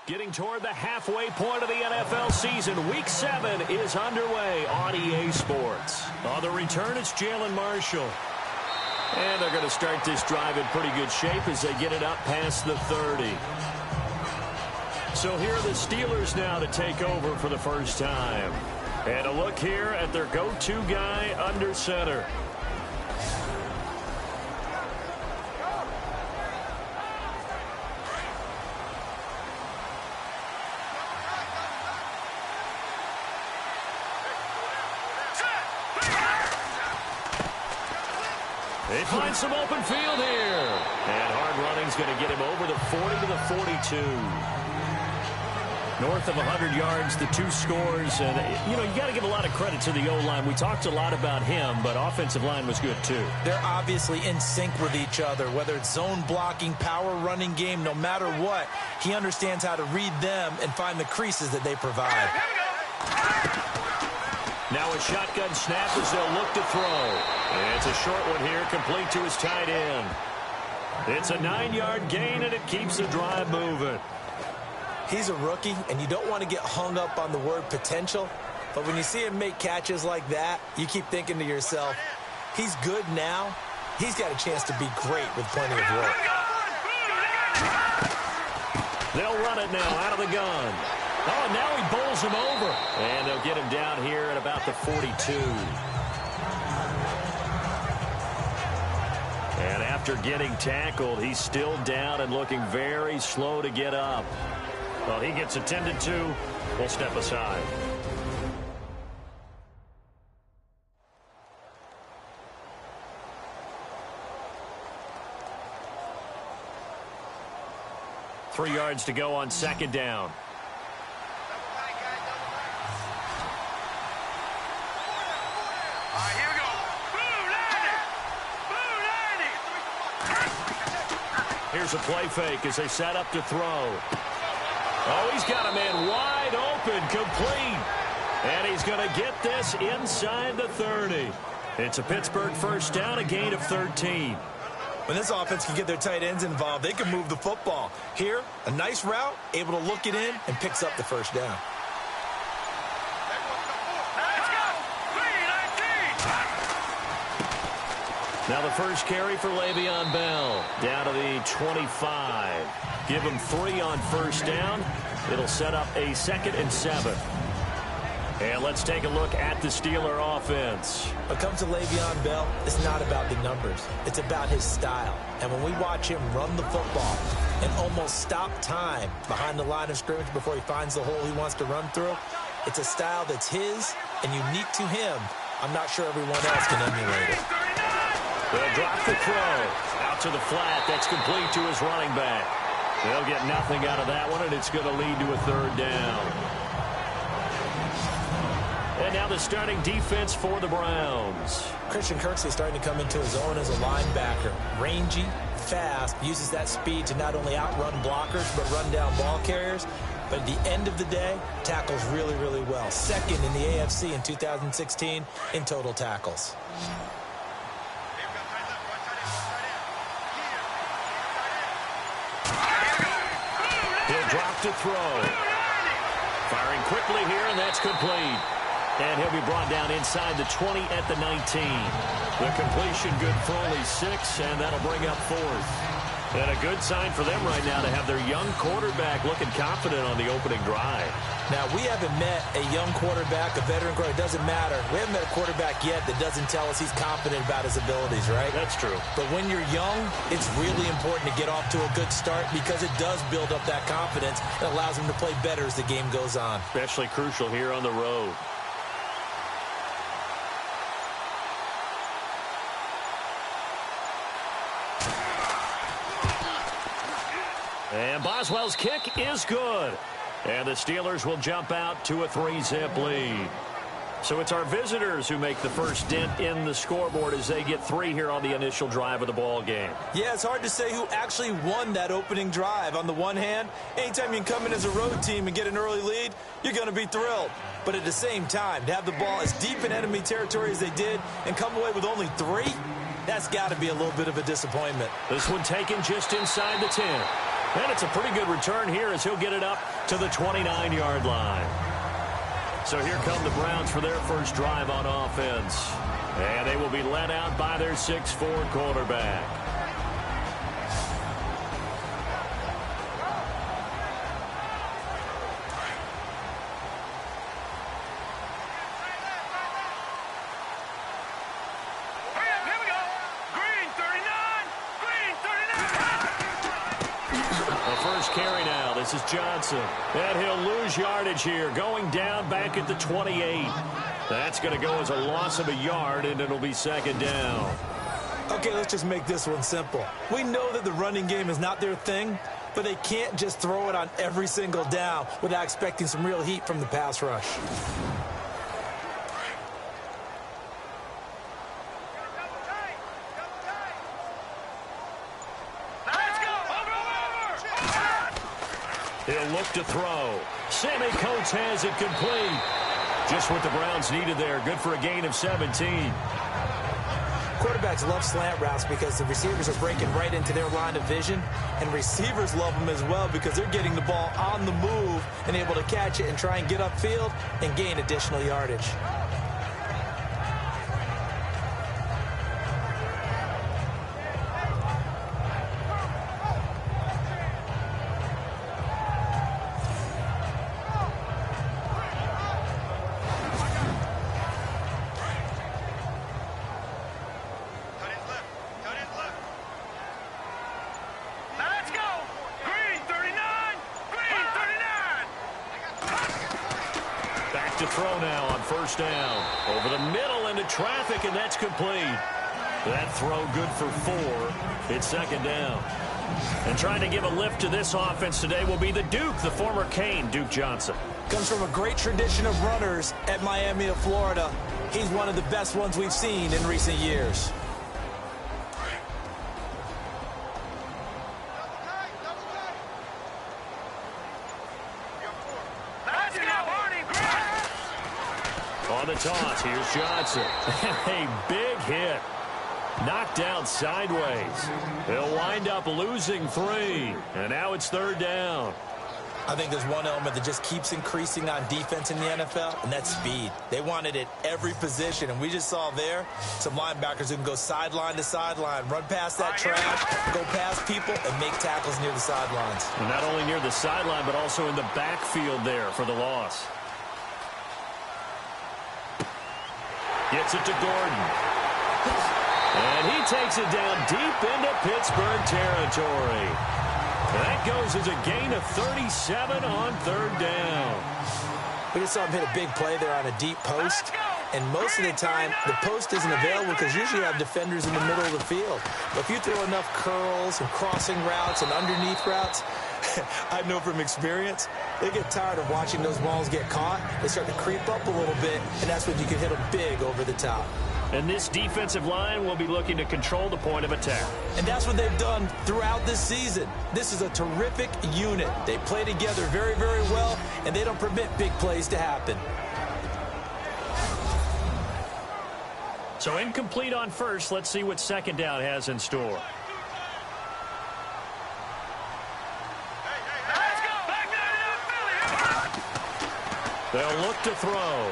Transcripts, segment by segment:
Getting toward the halfway point of the NFL season. Week 7 is underway on EA Sports. On the return, it's Jalen Marshall. And they're going to start this drive in pretty good shape as they get it up past the 30. So here are the Steelers now to take over for the first time. And a look here at their go-to guy under center. They find some open field here. And hard running's going to get him over the 40 to the 42. North of 100 yards, the 2 scores. And, you got to give a lot of credit to the O-line. We talked a lot about him, but offensive line was good, too. They're obviously in sync with each other, whether it's zone blocking, power running game, no matter what. He understands how to read them and find the creases that they provide. Now a shotgun snap as they'll look to throw. And it's a short one here, complete to his tight end. It's a 9-yard gain, and it keeps the drive moving. He's a rookie, and you don't want to get hung up on the word potential. But when you see him make catches like that, you keep thinking to yourself, he's good now. He's got a chance to be great with plenty of work. They'll run it now out of the gun. Oh, and now he bowls him over. And they'll get him down here at about the 42. And after getting tackled, he's still down and looking very slow to get up. Well, he gets attended to. We'll step aside. Three yards to go on second down. Here's a play fake as they set up to throw. Oh, he's got a man wide open, complete. And he's going to get this inside the 30. It's a Pittsburgh first down, a gain of 13. When this offense can get their tight ends involved, they can move the football. Here, a nice route, able to look it in, and picks up the first down. Now the first carry for Le'Veon Bell. Down to the 25. Give him 3 on first down. It'll set up a 2nd and 7. And let's take a look at the Steeler offense. When it comes to Le'Veon Bell, it's not about the numbers. It's about his style. And when we watch him run the football and almost stop time behind the line of scrimmage before he finds the hole he wants to run through, it's a style that's his and unique to him. I'm not sure everyone else can emulate it. They'll drop the throw. Out to the flat. That's complete to his running back. They'll get nothing out of that one, and it's going to lead to a 3rd down. And now the starting defense for the Browns. Christian Kirksey starting to come into his own as a linebacker. Rangy, fast, uses that speed to not only outrun blockers, but run down ball carriers. But at the end of the day, tackles really, really well. 2nd in the AFC in 2016 in total tackles. He'll drop to throw. Firing quickly here, and that's complete. And he'll be brought down inside the 20 at the 19. The completion good for only 6, and that'll bring up 4th. And a good sign for them right now to have their young quarterback looking confident on the opening drive. Now, we haven't met a young quarterback, a veteran quarterback. It doesn't matter. We haven't met a quarterback yet that doesn't tell us he's confident about his abilities, right? That's true. But when you're young, it's really important to get off to a good start because it does build up that confidence and allows him to play better as the game goes on. Especially crucial here on the road. And Boswell's kick is good. And the Steelers will jump out to a 3-zip lead. So it's our visitors who make the first dent in the scoreboard as they get 3 here on the initial drive of the ball game. Yeah, it's hard to say who actually won that opening drive. On the one hand, anytime you can come in as a road team and get an early lead, you're going to be thrilled. But at the same time, to have the ball as deep in enemy territory as they did and come away with only 3, that's got to be a little bit of a disappointment. This one taken just inside the 10. And it's a pretty good return here as he'll get it up to the 29-yard line. So here come the Browns for their first drive on offense. And they will be led out by their 6'4" quarterback. This is Johnson. And he'll lose yardage here, going down back at the 28. That's going to go as a loss of a yard, and it'll be second down. Okay, let's just make this one simple. We know that the running game is not their thing, but they can't just throw it on every single down without expecting some real heat from the pass rush. He'll look to throw. Sammy Coates has it complete. Just what the Browns needed there. Good for a gain of 17. Quarterbacks love slant routes because the receivers are breaking right into their line of vision, and receivers love them as well because they're getting the ball on the move and able to catch it and try and get upfield and gain additional yardage. To throw now on first down. Over the middle into traffic, and that's complete. That throw good for 4. It's second down. And trying to give a lift to this offense today will be the Duke, the former Cane, Duke Johnson. Comes from a great tradition of runners at Miami of Florida. He's one of the best ones we've seen in recent years. On the toss, here's Johnson. A big hit. Knocked down sideways. He'll wind up losing 3. And now it's third down. I think there's one element that just keeps increasing on defense in the NFL, and that's speed. They want it at every position, and we just saw there some linebackers who can go sideline to sideline, run past that trash, go past people, and make tackles near the sidelines. And not only near the sideline, but also in the backfield there for the loss. Gets it to Gordon. And he takes it down deep into Pittsburgh territory. That goes as a gain of 37 on third down. We just saw him hit a big play there on a deep post. And most of the time, the post isn't available because usually you have defenders in the middle of the field. But if you throw enough curls and crossing routes and underneath routes, I know from experience, they get tired of watching those balls get caught. They start to creep up a little bit, and that's when you can hit them big over the top. And this defensive line will be looking to control the point of attack. And that's what they've done throughout this season. This is a terrific unit. They play together very, very well, and they don't permit big plays to happen. So incomplete on first. Let's see what second down has in store. They'll look to throw.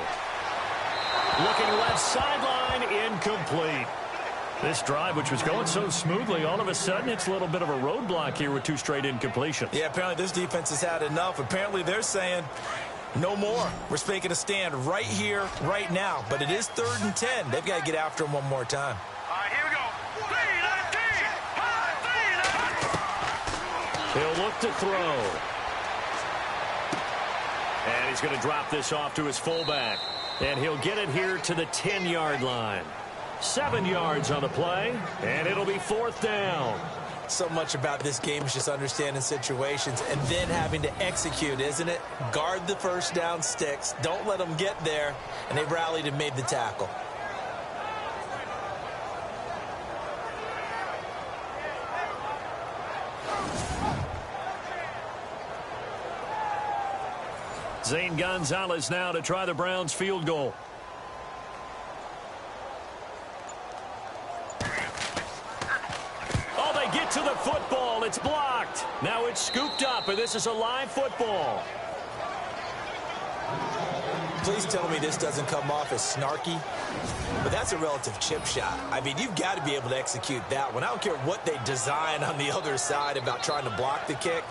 Looking left sideline, incomplete. This drive, which was going so smoothly, all of a sudden it's a little bit of a roadblock here with 2 straight incompletions. Yeah, apparently this defense has had enough. Apparently they're saying no more. We're making a stand right here, right now. But it is 3rd and 10. They've got to get after him one more time. All right, here we go. 3, 19. He'll look to throw. And he's going to drop this off to his fullback. And he'll get it here to the 10-yard line. 7 yards on the play, and it'll be 4th down. So much about this game is just understanding situations and then having to execute, isn't it? Guard the first down sticks. Don't let them get there. And they rallied and made the tackle. Zane Gonzalez now to try the Browns field goal. to the football. It's blocked. Now it's scooped up, and this is a live football. Please tell me this doesn't come off as snarky, but that's a relative chip shot. I mean, you've got to be able to execute that one. I don't care what they design on the other side about trying to block the kick.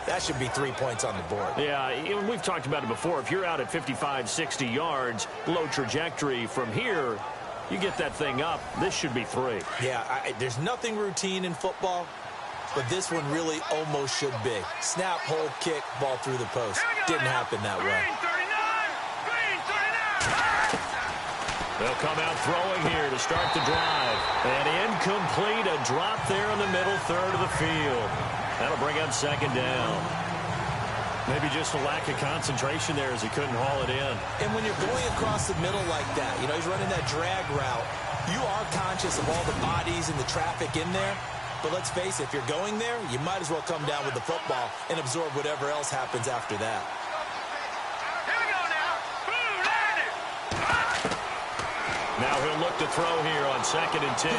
That should be 3 points on the board. Yeah, we've talked about it before. If you're out at 55, 60 yards, low trajectory from here, you get that thing up, this should be 3. Yeah, there's nothing routine in football, but this one really almost should be. Snap, hold, kick, ball through the post. Didn't happen that way. They'll come out throwing here to start the drive. And incomplete, a drop there in the middle third of the field. That'll bring up second down. Maybe just a lack of concentration there as he couldn't haul it in. And when you're going across the middle like that, you know, he's running that drag route, you are conscious of all the bodies and the traffic in there. But let's face it, if you're going there, you might as well come down with the football and absorb whatever else happens after that. Now he'll look to throw here on 2nd and 10.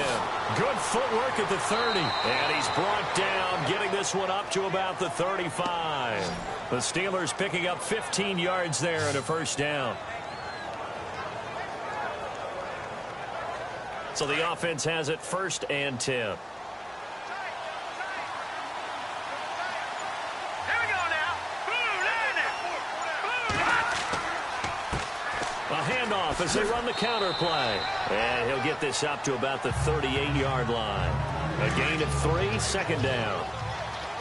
Good footwork at the 30. And he's brought down, getting this one up to about the 35. The Steelers picking up 15 yards there and a first down. So the offense has it 1st and 10. Handoff as they run the counter play. And he'll get this up to about the 38-yard line. A gain of 3, 2nd down.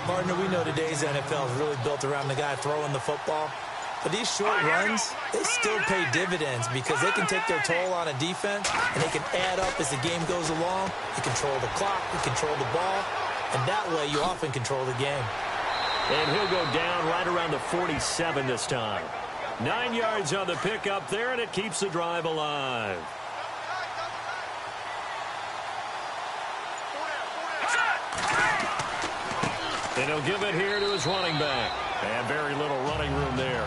Partner, we know today's NFL is really built around the guy throwing the football. But these short runs, they still pay dividends because they can take their toll on a defense, and they can add up as the game goes along. You control the clock, you control the ball, and that way you often control the game. And he'll go down right around the 47 this time. 9 yards on the pickup there, and it keeps the drive alive. And he'll give it here to his running back. And very little running room there.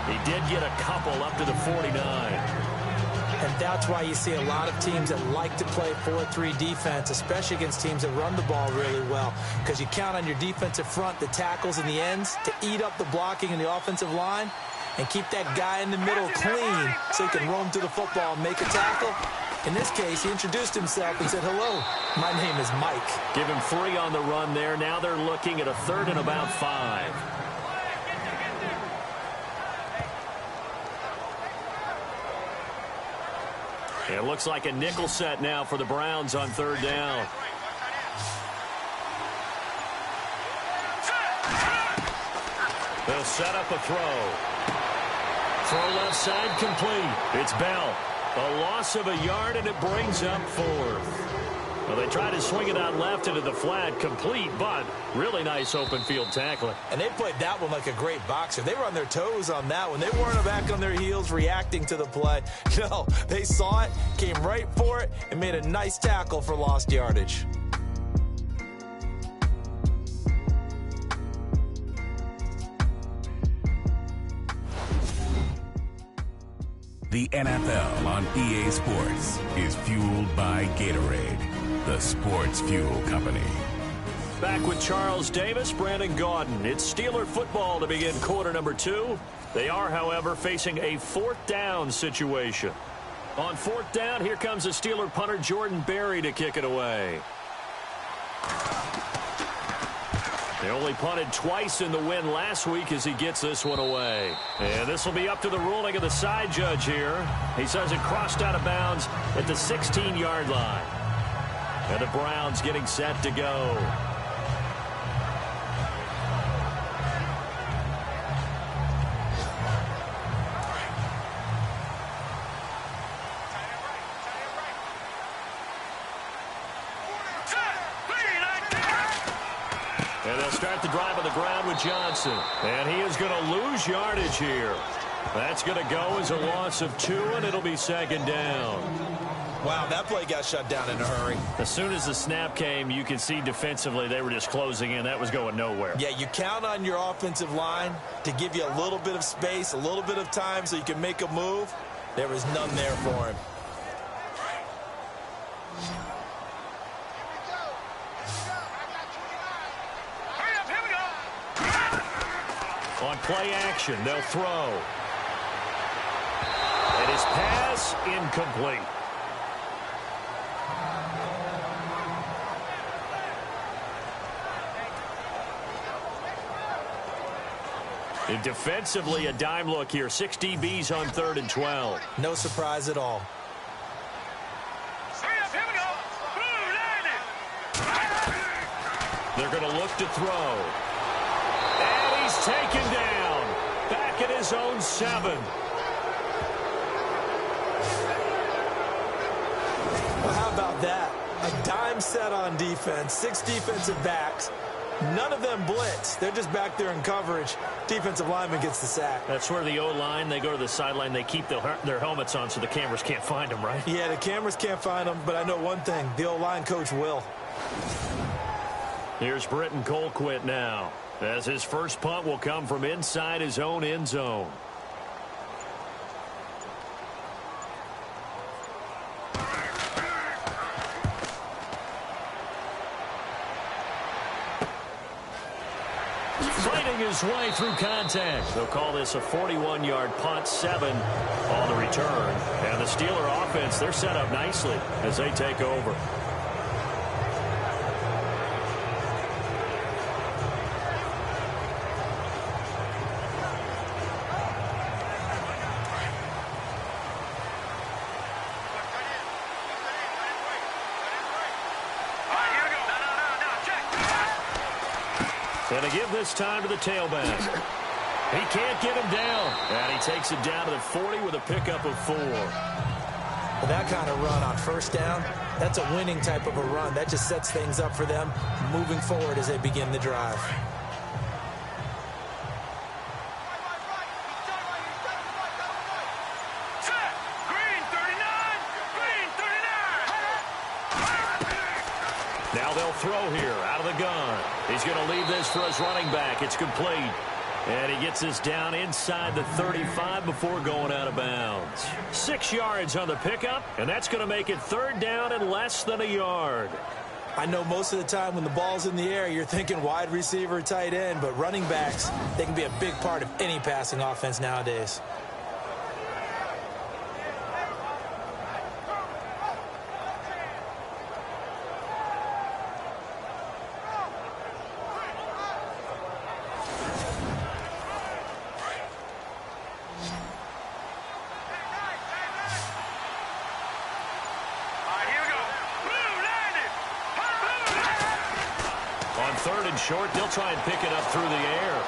He did get a couple up to the 49. And that's why you see a lot of teams that like to play 4-3 defense, especially against teams that run the ball really well, because you count on your defensive front, the tackles and the ends, to eat up the blocking in the offensive line and keep that guy in the middle clean so he can roam to the football and make a tackle. In this case, he introduced himself and said, "Hello, my name is Mike." Give him 3 on the run there. Now they're looking at a 3rd and about 5. It looks like a nickel set now for the Browns on 3rd down. They'll set up a throw. Throw left side complete. It's Bell. A loss of a yard, and it brings up 4th. Well, they try to swing it out left into the flat, complete, but really nice open field tackling. And they played that one like a great boxer. They were on their toes on that one. They weren't back on their heels reacting to the play. No, they saw it, came right for it, and made a nice tackle for lost yardage. The NFL on EA Sports is fueled by Gatorade, the sports fuel company. Back with Charles Davis, Brandon Gaudin. It's Steeler football to begin quarter number 2. They are, however, facing a 4th down situation. On 4th down, here comes the Steeler punter Jordan Berry to kick it away. They only punted twice in the win last week as he gets this one away. And this will be up to the ruling of the side judge here. He says it crossed out of bounds at the 16-yard line. And the Browns getting set to go. And they'll start the drive on the ground with Johnson. And he is going to lose yardage here. That's going to go as a loss of 2, and it'll be 2nd down. Wow, that play got shut down in a hurry. As soon as the snap came, you could see defensively they were just closing in. That was going nowhere. Yeah, you count on your offensive line to give you a little bit of space, a little bit of time so you can make a move. There was none there for him. On play action, they'll throw. And his pass incomplete. And defensively, a dime look here. 6 DBs on 3rd and 12. No surprise at all. They're going to look to throw. And he's taken down. Back at his own 7. Well, how about that? A dime set on defense. 6 defensive backs. None of them blitz. They're just back there in coverage. Defensive lineman gets the sack. That's where the O-line, they go to the sideline, they keep their helmets on so the cameras can't find them, right? Yeah, the cameras can't find them, but I know one thing. The O-line coach will. Here's Britton Colquitt now, as his first punt will come from inside his own end zone. Fighting his way through contact. They'll call this a 41-yard punt, 7 on the return. And the Steeler offense, they're set up nicely as they take over. And to give this time to the tailback. He can't get him down. And he takes it down to the 40 with a pickup of 4. Well, that kind of run on first down, that's a winning type of a run. That just sets things up for them moving forward as they begin the drive. Now they'll throw here out of the gun. He's going to leave this for his running back. It's complete. And he gets this down inside the 35 before going out of bounds. 6 yards on the pickup, and that's going to make it 3rd down and less than a yard. I know most of the time when the ball's in the air, you're thinking wide receiver, tight end, but running backs, they can be a big part of any passing offense nowadays. Short, they'll try and pick it up through the air.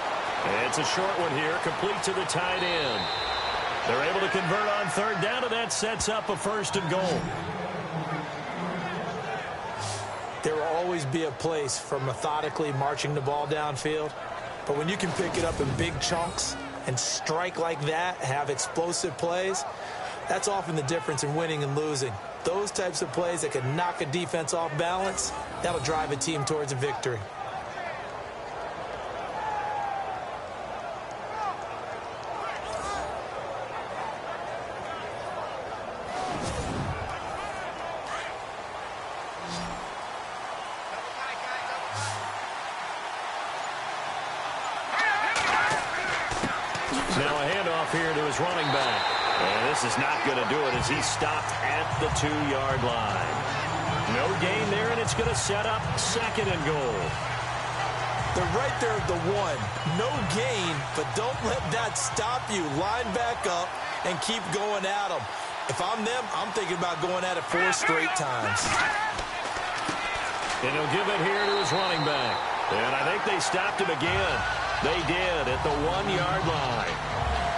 It's a short one here, complete to the tight end. They're able to convert on 3rd down, and that sets up a 1st and goal. There will always be a place for methodically marching the ball downfield, but when you can pick it up in big chunks and strike like that, have explosive plays, that's often the difference in winning and losing. Those types of plays that can knock a defense off balance, that'll drive a team towards a victory. Now a handoff here to his running back. And this is not going to do it as he's stopped at the 2-yard line. No gain there, and it's going to set up 2nd and goal. They're right there at the 1. No gain, but don't let that stop you. Line back up and keep going at them. If I'm them, I'm thinking about going at it 4 straight times. And he'll give it here to his running back. And I think they stopped him again. They did at the 1-yard line.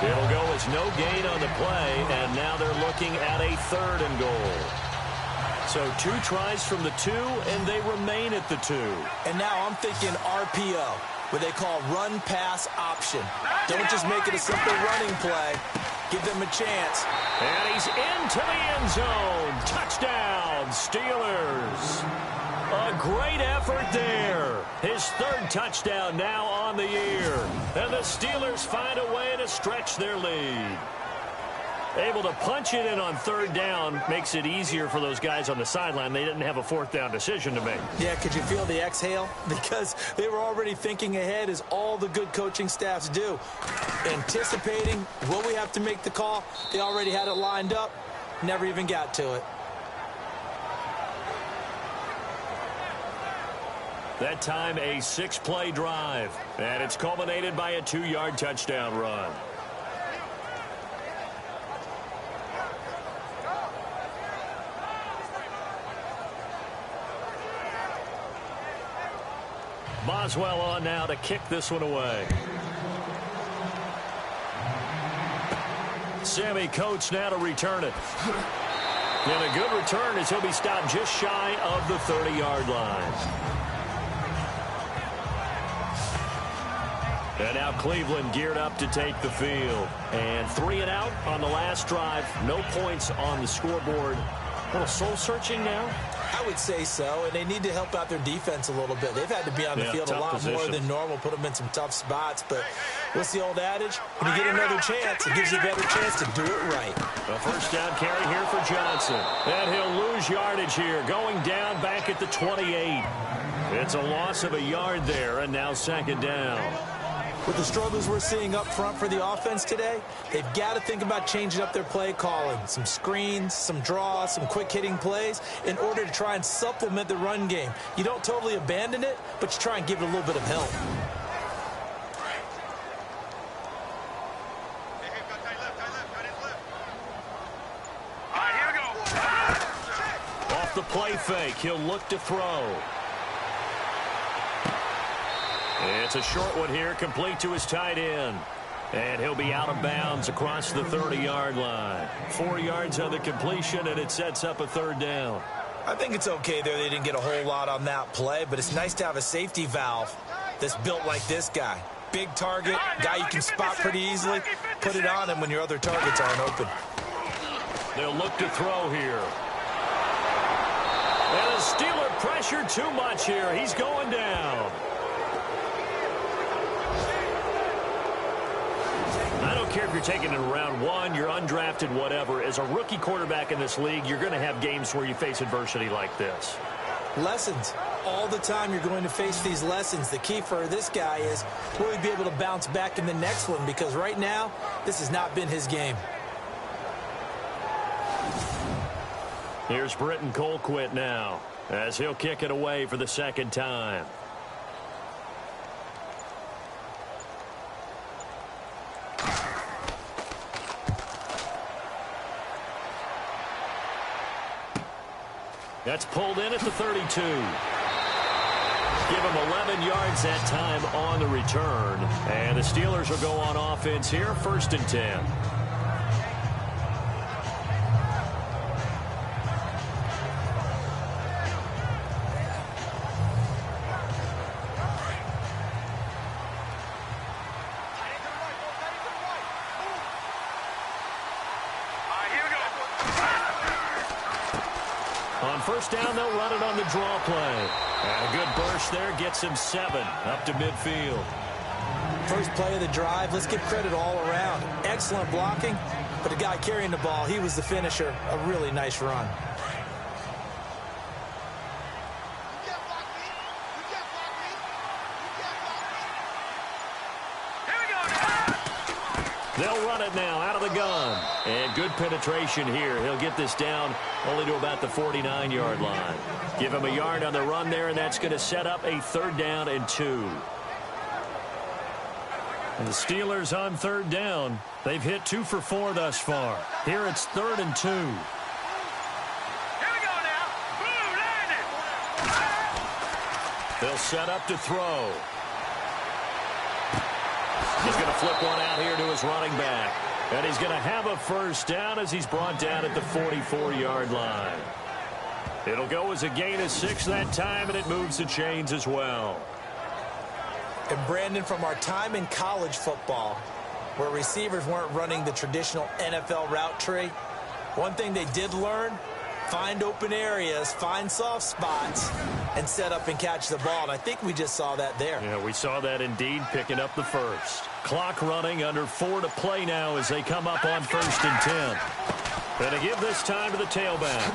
It'll go as no gain on the play, and now they're looking at a 3rd and goal. So 2 tries from the 2, and they remain at the 2. And now I'm thinking RPO, what they call run-pass option. Don't just make it a simple running play. Give them a chance. And he's into the end zone. Touchdown, Steelers. A great effort there. His 3rd touchdown now on the year. And the Steelers find a way to stretch their lead. Able to punch it in on third down makes it easier for those guys on the sideline. They didn't have a fourth down decision to make. Yeah, could you feel the exhale? Because they were already thinking ahead, as all the good coaching staffs do. Anticipating, will we have to make the call? They already had it lined up. Never even got to it. That time a 6-play drive. And it's culminated by a 2-yard touchdown run. Boswell on now to kick this one away. Sammy Coates now to return it. And a good return as he'll be stopped just shy of the 30-yard line. And now Cleveland geared up to take the field. And 3 and out on the last drive. No points on the scoreboard. A little soul-searching now? I would say so, and they need to help out their defense a little bit. They've had to be on the field a lot more than normal, put them in some tough spots. But what's the old adage? When you get another chance, it gives you a better chance to do it right. A first down carry here for Johnson. And he'll lose yardage here, going down back at the 28. It's a loss of a yard there, and now second down. With the struggles we're seeing up front for the offense today, they've got to think about changing up their play calling. Some screens, some draws, some quick-hitting plays in order to try and supplement the run game. You don't totally abandon it, but you try and give it a little bit of help. All right, here we go. Off the play fake, he'll look to throw. It's a short one here, complete to his tight end. And he'll be out of bounds across the 30-yard line. 4 yards on the completion, and it sets up a third down. I think it's okay there. They didn't get a whole lot on that play, but it's nice to have a safety valve that's built like this guy. Big target, guy you can spot pretty easily. Put it on him when your other targets aren't open. They'll look to throw here. And the Steeler pressure too much here. He's going down. I don't care if you're taking it in round 1, you're undrafted, whatever. As a rookie quarterback in this league, you're going to have games where you face adversity like this. Lessons. All the time you're going to face these lessons. The key for this guy is will he be able to bounce back in the next one? Because right now, this has not been his game. Here's Britton Colquitt now as he'll kick it away for the second time. That's pulled in at the 32. Give him 11 yards that time on the return. And the Steelers will go on offense here, 1st and 10. First down, they'll run it on the draw play. And a good burst there gets him 7 up to midfield. First play of the drive, let's give credit all around. Excellent blocking, but the guy carrying the ball, he was the finisher. A really nice run. They'll run it now out of the gun. And good penetration here. He'll get this down only to about the 49-yard line. Give him a yard on the run there, and that's going to set up a 3rd down and 2. And the Steelers on 3rd down. They've hit 2 for 4 thus far. Here it's 3rd and 2. Here we go now. Blue landed. They'll set up to throw. He's going to flip one out here to his running back. And he's going to have a first down as he's brought down at the 44-yard line. It'll go as a gain of 6 that time, and it moves the chains as well. And Brandon, from our time in college football, where receivers weren't running the traditional NFL route tree, one thing they did learn, find open areas, find soft spots, and set up and catch the ball. And I think we just saw that there. Yeah, we saw that indeed, picking up the first. Clock running, under 4 to play now as they come up on 1st and 10. Going to give this time to the tailback.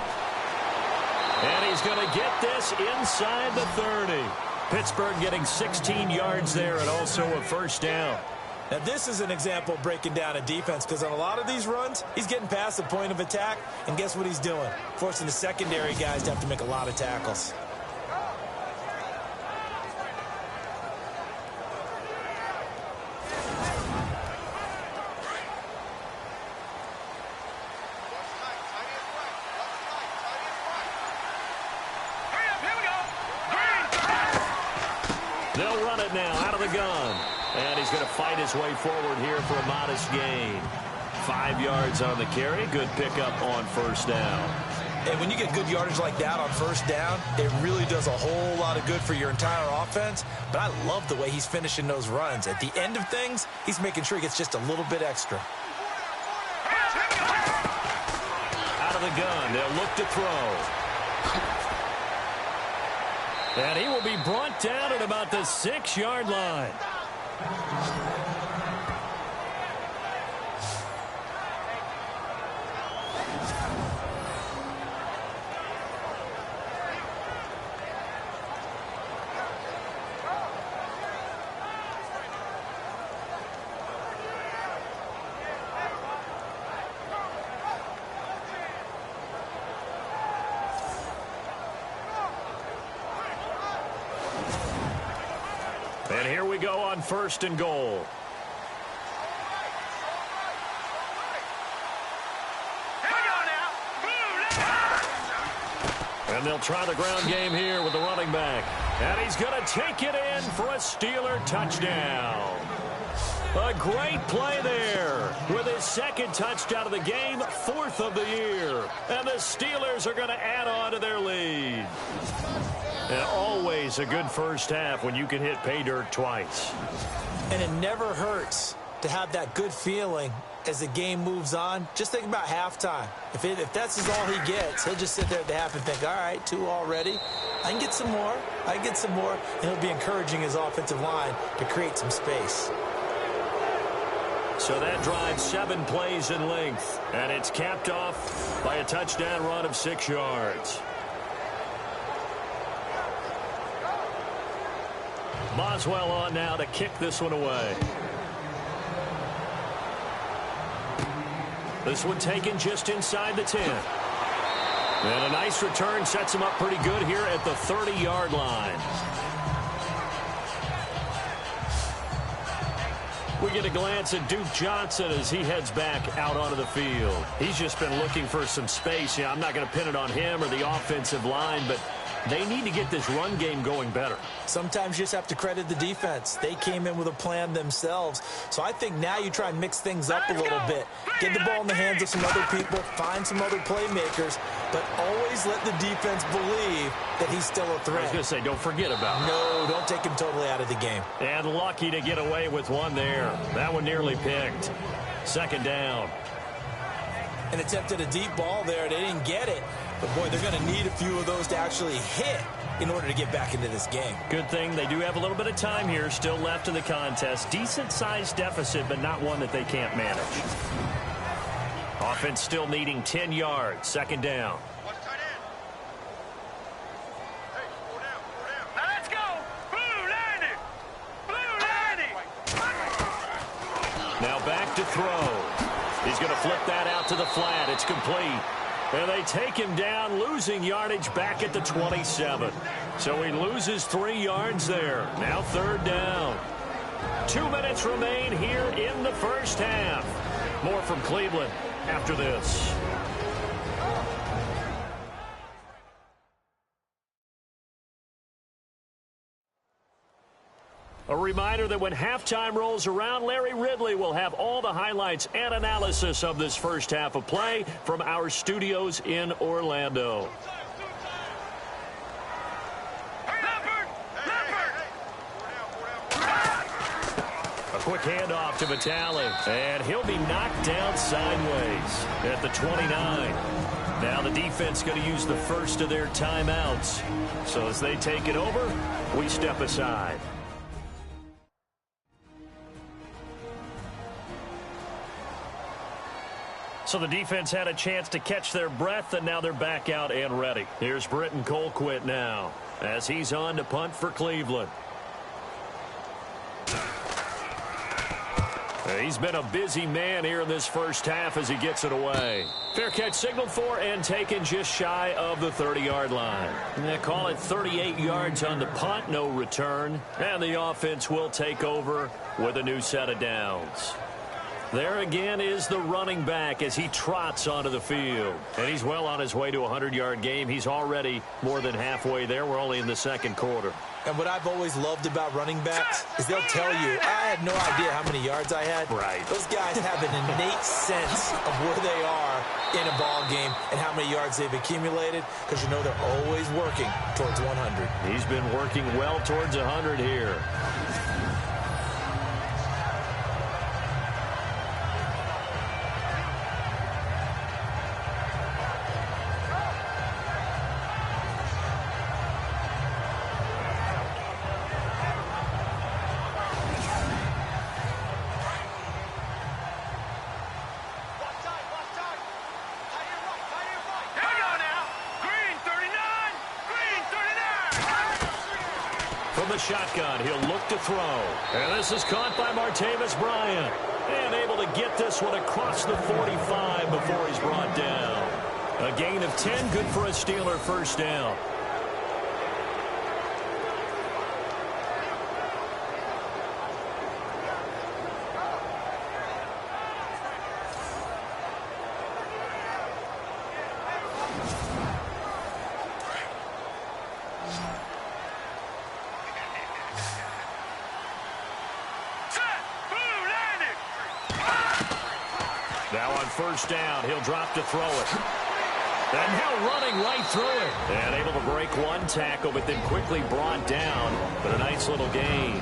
And he's going to get this inside the 30. Pittsburgh getting 16 yards there and also a first down. Now, this is an example of breaking down a defense, because on a lot of these runs, he's getting past the point of attack, and guess what he's doing? Forcing the secondary guys to have to make a lot of tackles. They'll run it now out of the gun. And he's going to fight his way forward here for a modest gain. 5 yards on the carry. Good pickup on first down. And when you get good yardage like that on first down, it really does a whole lot of good for your entire offense. But I love the way he's finishing those runs. At the end of things, he's making sure he gets just a little bit extra. Out of the gun. They'll look to throw. And he will be brought down at about the 6-yard line. And here we go on 1st and goal. And they'll try the ground game here with the running back. And he's going to take it in for a Steeler touchdown. A great play there with his 2nd touchdown of the game, 4th of the year. And the Steelers are going to add on to their lead. And always a good first half when you can hit pay dirt twice. And it never hurts to have that good feeling as the game moves on. Just think about halftime. If that's all he gets, he'll just sit there at the half and think, all right, 2 already. I can get some more. I can get some more. And he'll be encouraging his offensive line to create some space. So that drives 7 plays in length. And it's capped off by a touchdown run of 6 yards. Boswell on now to kick this one away. This one taken just inside the 10. And a nice return sets him up pretty good here at the 30-yard line. We get a glance at Duke Johnson as he heads back out onto the field. He's just been looking for some space. Yeah, I'm not going to pin it on him or the offensive line, but they need to get this run game going better. Sometimes you just have to credit the defense. They came in with a plan themselves. So I think now you try and mix things up a little bit. Get the ball in the hands of some other people, find some other playmakers, but always let the defense believe that he's still a threat. I was going to say, don't forget about him. No, don't take him totally out of the game. And lucky to get away with one there. That one nearly picked. 2nd down. And attempted a deep ball there. They didn't get it. But, boy, they're going to need a few of those to actually hit in order to get back into this game. Good thing they do have a little bit of time here still left in the contest. Decent-sized deficit, but not one that they can't manage. Offense still needing 10 yards. 2nd down. Now let's go. Blue landing. Blue landing. Now back to throw. He's going to flip that out to the flat. It's complete. And they take him down, losing yardage back at the 27. So he loses 3 yards there. Now 3rd down. 2 minutes remain here in the first half. More from Cleveland after this. A reminder that when halftime rolls around, Larry Ridley will have all the highlights and analysis of this first half of play from our studios in Orlando. A quick handoff to Vitale, and he'll be knocked down sideways at the 29. Now the defense going to use the first of their timeouts. So as they take it over, we step aside. So the defense had a chance to catch their breath, and now they're back out and ready. Here's Britton Colquitt now as he's on to punt for Cleveland. He's been a busy man here in this first half as he gets it away. Fair catch signaled for and taken just shy of the 30-yard line. They call it 38 yards on the punt, no return. And the offense will take over with a new set of downs. There again is the running back as he trots onto the field. And he's well on his way to a 100-yard game. He's already more than halfway there. We're only in the second quarter. And what I've always loved about running backs is they'll tell you, I had no idea how many yards I had. Right. Those guys have an innate sense of where they are in a ball game and how many yards they've accumulated, because you know they're always working towards 100. He's been working well towards 100 here. Shotgun, he'll look to throw. And this is caught by Martavis Bryant. And able to get this one across the 45 before he's brought down. A gain of 10, good for a Steeler first down. Now on first down, he'll drop to throw it. And now running right through it. And able to break one tackle, but then quickly brought down. But a nice little gain.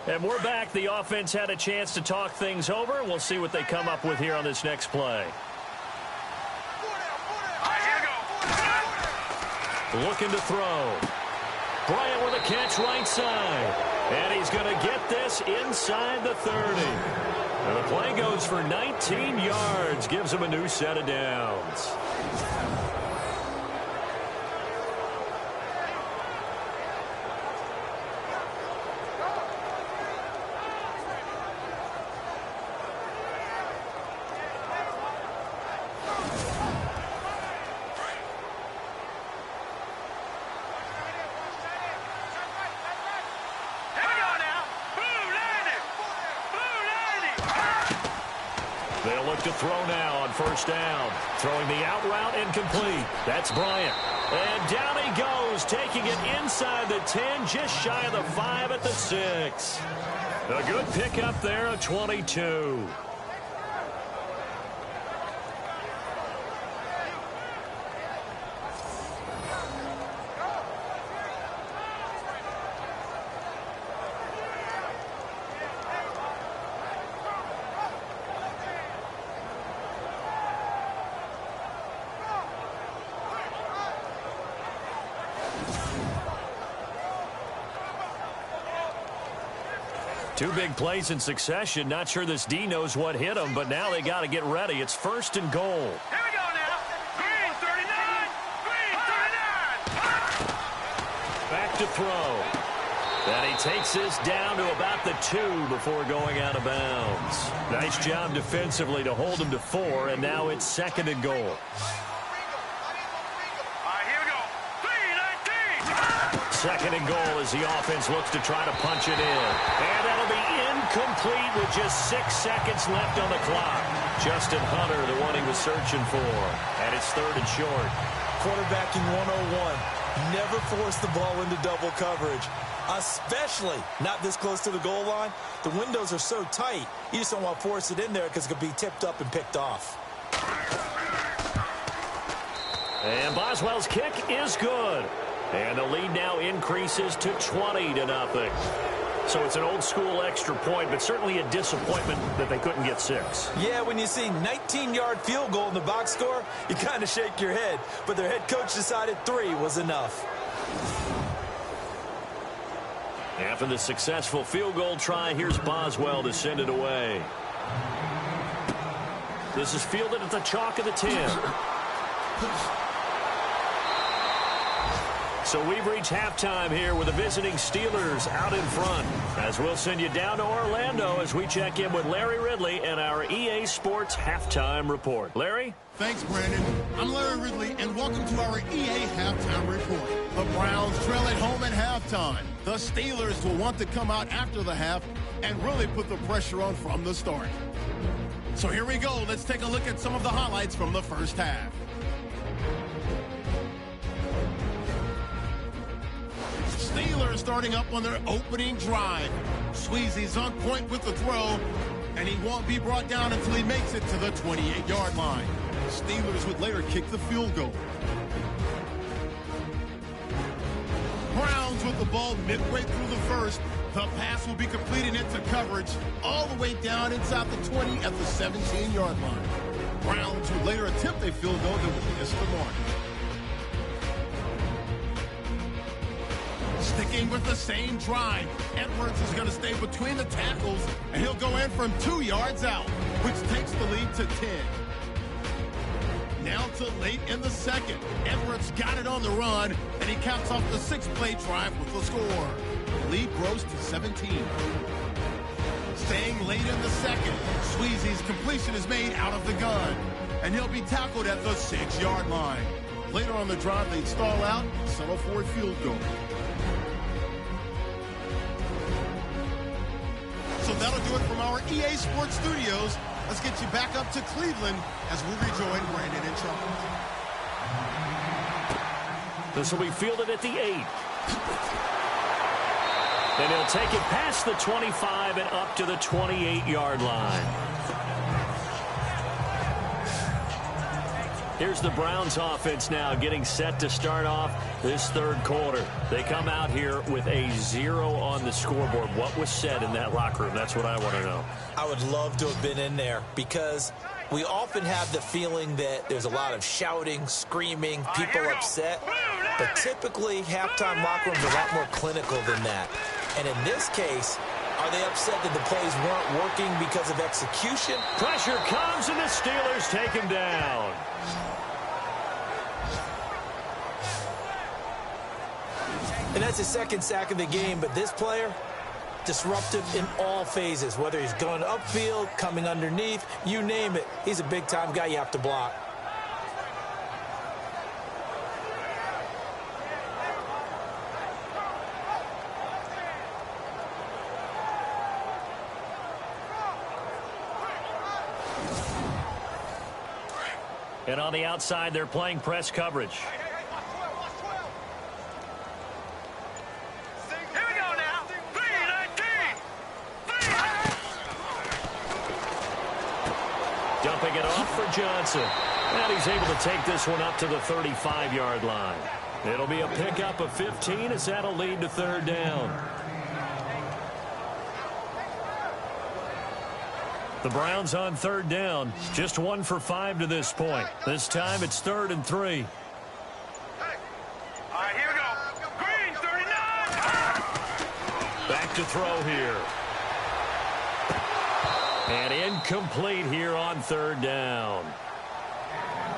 And we're back. The offense had a chance to talk things over. We'll see what they come up with here on this next play. Looking to throw. Bryant with a catch right side. And he's going to get this inside the 30. And the play goes for 19 yards. Gives him a new set of downs. They'll look to throw now on first down. Throwing the out route incomplete. That's Bryant. And down he goes, taking it inside the 10, just shy of the 5 at the 6. A good pickup there of 22. Two big plays in succession. Not sure this D knows what hit him, but now they got to get ready. It's first and goal. Here we go now. Green 39. Green 39. Back to throw. And he takes this down to about the 2 before going out of bounds. Nice job defensively to hold him to 4, and now it's second and goal. Second and goal as the offense looks to try to punch it in. And that'll be incomplete with just 6 seconds left on the clock. Justin Hunter, the one he was searching for. And it's third and short. Quarterbacking 101. Never force the ball into double coverage, especially not this close to the goal line. The windows are so tight, you just don't want to force it in there because it could be tipped up and picked off. And Boswell's kick is good. And the lead now increases to 20-0. So it's an old-school extra point, but certainly a disappointment that they couldn't get 6. Yeah, when you see 19-yard field goal in the box score, you kind of shake your head. But their head coach decided 3 was enough. After the successful field goal try, here's Boswell to send it away. This is fielded at the chalk of the 10. So we've reached halftime here with the visiting Steelers out in front. As we'll send you down to Orlando as we check in with Larry Ridley and our EA Sports Halftime Report. Larry? Thanks, Brandon. I'm Larry Ridley, and welcome to our EA Halftime Report. The Browns trail at home at halftime. The Steelers will want to come out after the half and really put the pressure on from the start. So here we go. Let's take a look at some of the highlights from the first half. Steelers starting up on their opening drive. Sweezy's on point with the throw, and he won't be brought down until he makes it to the 28-yard line. Steelers would later kick the field goal. Browns with the ball midway through the first. The pass will be completed into coverage all the way down inside the 20 at the 17-yard line. Browns would later attempt a field goal that would miss the mark. Sticking with the same drive, Edwards is going to stay between the tackles, and he'll go in from 2 yards out, which takes the lead to 10. Now to late in the second. Edwards got it on the run, and he caps off the 6-play drive with the score. The lead grows to 17. Staying late in the second, Sweezy's completion is made out of the gun, and he'll be tackled at the 6-yard line. Later on the drive, they'd stall out and settle for a field goal. So that'll do it from our EA Sports Studios. Let's get you back up to Cleveland as we rejoin Brandon and Charles. This will be fielded at the 8. And he'll take it past the 25 and up to the 28-yard line. Here's the Browns offense now getting set to start off this third quarter. They come out here with a 0 on the scoreboard. What was said in that locker room? That's what I want to know. I would love to have been in there because we often have the feeling that there's a lot of shouting, screaming, people upset. But typically, halftime locker rooms are a lot more clinical than that. And in this case, are they upset that the plays weren't working because of execution? Pressure comes and the Steelers take him down. And that's his second sack of the game, but this player, disruptive in all phases, whether he's going upfield, coming underneath, you name it. He's a big-time guy you have to block. And on the outside, they're playing press coverage. Dumping it off for Johnson. And he's able to take this one up to the 35-yard line. It'll be a pickup of 15 as that'll lead to third down. The Browns on third down. Just 1 for 5 to this point. This time it's 3rd and 3. All right, here we go. Green, 39. Back to throw here. And incomplete here on third down.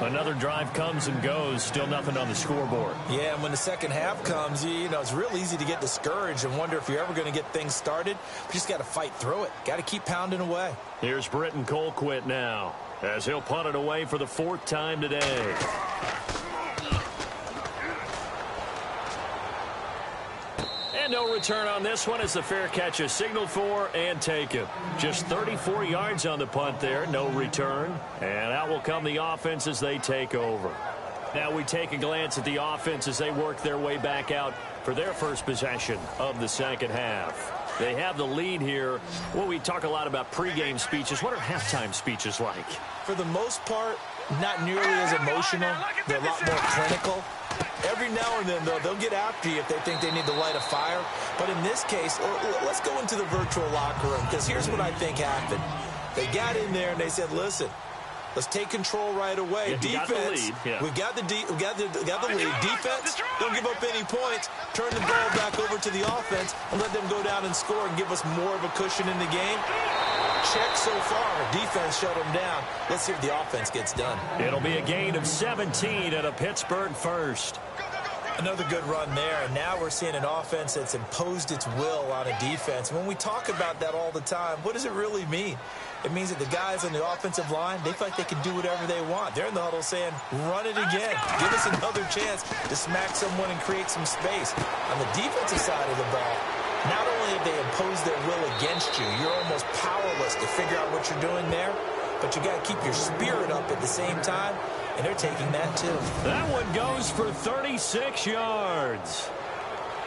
Another drive comes and goes. Still nothing on the scoreboard. Yeah, and when the second half comes, you know, it's real easy to get discouraged and wonder if you're ever going to get things started. You just got to fight through it. Got to keep pounding away. Here's Britton Colquitt now as he'll punt it away for the 4th time today. And no return on this one as the fair catch is signaled for and taken. Just 34 yards on the punt there, no return. And out will come the offense as they take over. Now we take a glance at the offense as they work their way back out for their first possession of the second half. They have the lead here. Well, we talk a lot about pregame speeches. What are halftime speeches like? For the most part, not nearly as emotional. They're a lot more clinical. Every now and then, though, they'll get after you if they think they need to light a fire. But in this case, let's go into the virtual locker room, because here's what I think happened. They got in there and they said, listen, let's take control right away. Yeah, Defense, we got the lead. Defense, don't give up any points. Turn the ball back over to the offense and let them go down and score and give us more of a cushion in the game. Check so far. Defense shut them down. Let's see if the offense gets done. It'll be a gain of 17 and a Pittsburgh first. Another good run there, and now we're seeing an offense that's imposed its will on a defense. When we talk about that all the time, what does it really mean? It means that the guys on the offensive line, they feel like they can do whatever they want. They're in the huddle saying, run it again. Give us another chance to smack someone and create some space. On the defensive side of the ball, not only have they imposed their will against you, you're almost powerless to figure out what you're doing there, but you got to keep your spirit up at the same time, and they're taking that too. That one goes for 36 yards.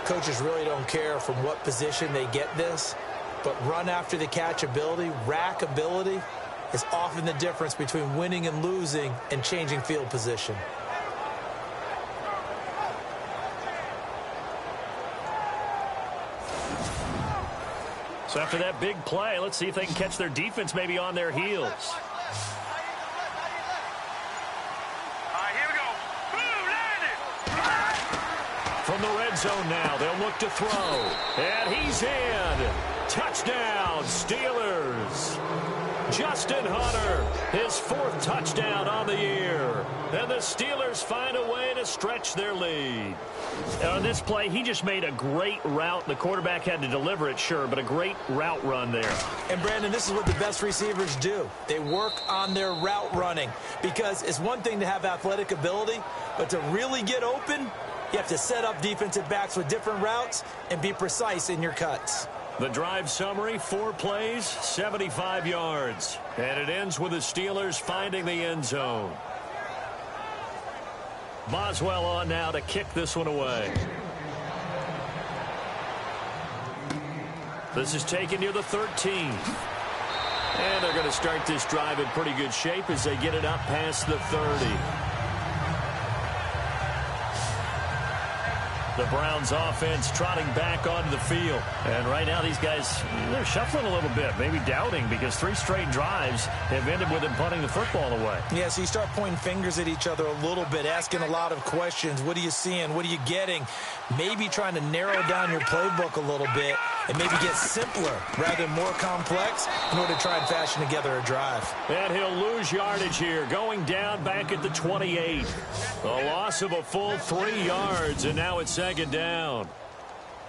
Coaches really don't care from what position they get this, but run after the catch ability, rack ability, is often the difference between winning and losing and changing field position. So after that big play, let's see if they can catch their defense maybe on their heels. All right, here we go. Boom, landed. From the red zone now, they'll look to throw. And he's in. Touchdown, Steelers. Justin Hunter, his 4th touchdown on the year. And the Steelers find a way to stretch their lead. On this play, he just made a great route. The quarterback had to deliver it, sure, but a great route run there. And, Brandon, this is what the best receivers do. They work on their route running, because it's one thing to have athletic ability, but to really get open, you have to set up defensive backs with different routes and be precise in your cuts. The drive summary, 4 plays, 75 yards. And it ends with the Steelers finding the end zone. Boswell on now to kick this one away. This is taken near the 13. And they're going to start this drive in pretty good shape as they get it up past the 30. The Browns offense trotting back onto the field. And right now these guys, they're shuffling a little bit, maybe doubting, because 3 straight drives have ended with them punting the football away. Yeah, so you start pointing fingers at each other a little bit, asking a lot of questions. What are you seeing? What are you getting? Maybe trying to narrow down your playbook a little bit and maybe get simpler rather than more complex in order to try and fashion together a drive. And he'll lose yardage here, going down back at the 28. A loss of a full 3 yards, and now it's 2nd down.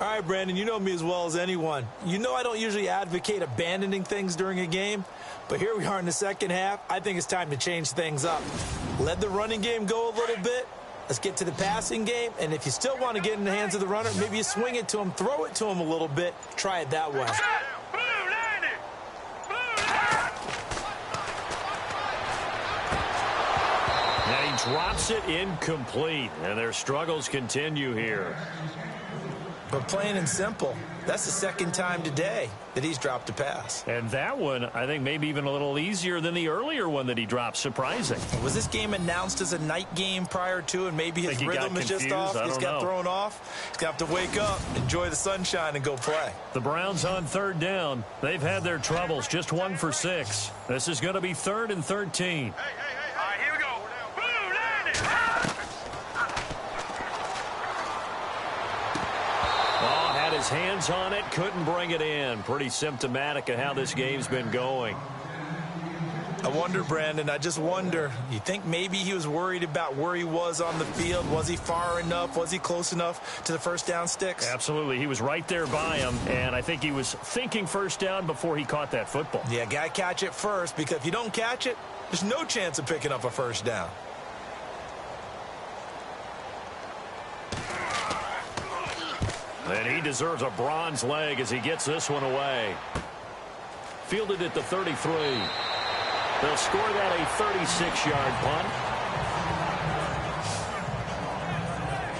All right, Brandon, you know me as well as anyone. You know I don't usually advocate abandoning things during a game, but here we are in the second half. I think it's time to change things up. Let the running game go a little bit. Let's get to the passing game, and if you still want to get in the hands of the runner, maybe you swing it to him, throw it to him a little bit, try it that way. And he drops it incomplete, and their struggles continue here. But plain and simple, that's the 2nd time today that he's dropped a pass. And that one, I think, maybe even a little easier than the earlier one that he dropped. Surprising. Was this game announced as a night game prior to, and maybe his rhythm is just off? He's got thrown off. He's going to have to wake up, enjoy the sunshine, and go play. The Browns on 3rd down. They've had their troubles, just 1 for 6. This is going to be 3rd and 13. His hands on it, couldn't bring it in. Pretty symptomatic of how this game's been going. I wonder, Brandon, I just wonder, you think maybe he was worried about where he was on the field? Was he far enough? Was he close enough to the first down sticks? Absolutely. He was right there by him, and I think he was thinking first down before he caught that football. Yeah, got to catch it first, because if you don't catch it, there's no chance of picking up a first down. And he deserves a bronze leg as he gets this one away. Fielded at the 33. They'll score that a 36-yard punt.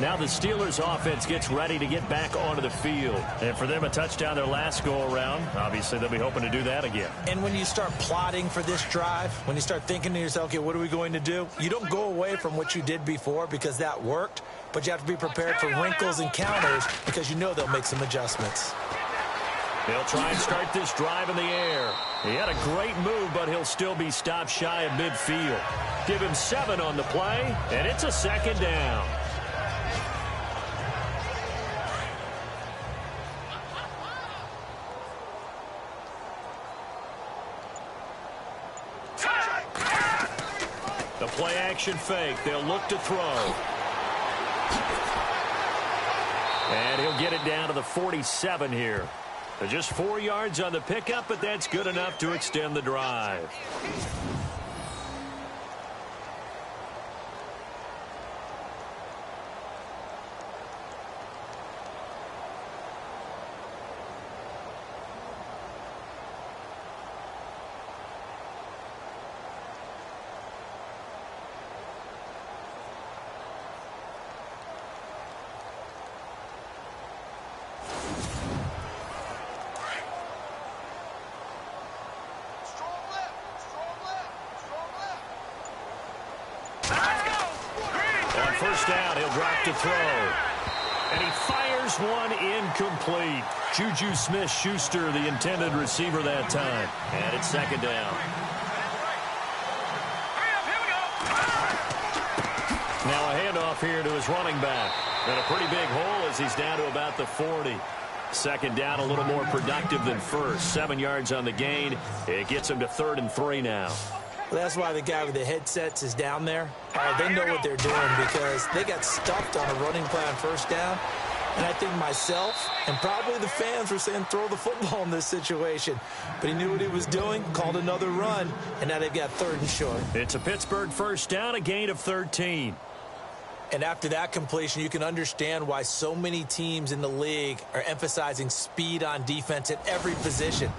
Now the Steelers offense gets ready to get back onto the field. And for them, a touchdown their last go-around. Obviously, they'll be hoping to do that again. And when you start plotting for this drive, when you start thinking to yourself, okay, what are we going to do? You don't go away from what you did before because that worked, but you have to be prepared for wrinkles and counters because you know they'll make some adjustments. They'll try and start this drive in the air. He had a great move, but he'll still be stopped shy of midfield. Give him 7 on the play, and it's a second down. The play action fake. They'll look to throw. And he'll get it down to the 47 here. Just 4 yards on the pickup, but that's good enough to extend the drive. First down, he'll drop to throw. And he fires one incomplete. Juju Smith-Schuster, the intended receiver that time. And it's second down. Now a handoff here to his running back. And a pretty big hole as he's down to about the 40. Second down, a little more productive than first. 7 yards on the gain. It gets him to 3rd and 3 now. Well, that's why the guy with the headsets is down there. They know what they're doing because they got stuffed on a running play on first down. And I think myself and probably the fans were saying throw the football in this situation. But he knew what he was doing, called another run, and now they've got 3rd and short. It's a Pittsburgh first down, a gain of 13. And after that completion, you can understand why so many teams in the league are emphasizing speed on defense at every position.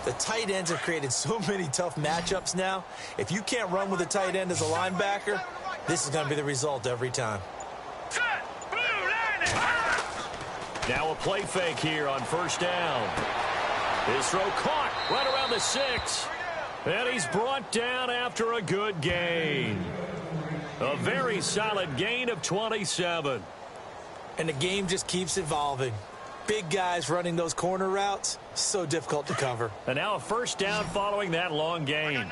The tight ends have created so many tough matchups now. If you can't run with a tight end as a linebacker, this is going to be the result every time. Now a play fake here on first down. His throw caught right around the 6. And he's brought down after a good gain. A very solid gain of 27. And the game just keeps evolving. Big guys running those corner routes, so difficult to cover. And now a first down following that long gain.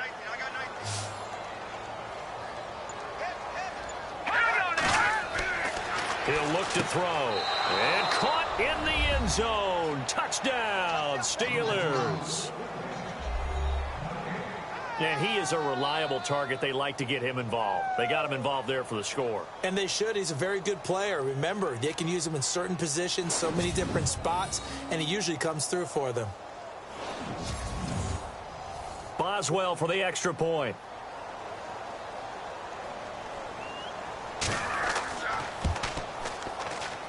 He'll look to throw. And caught in the end zone. Touchdown, Steelers. And he is a reliable target. They like to get him involved. They got him involved there for the score. And they should. He's a very good player. Remember, they can use him in certain positions, so many different spots, and he usually comes through for them. Boswell for the extra point.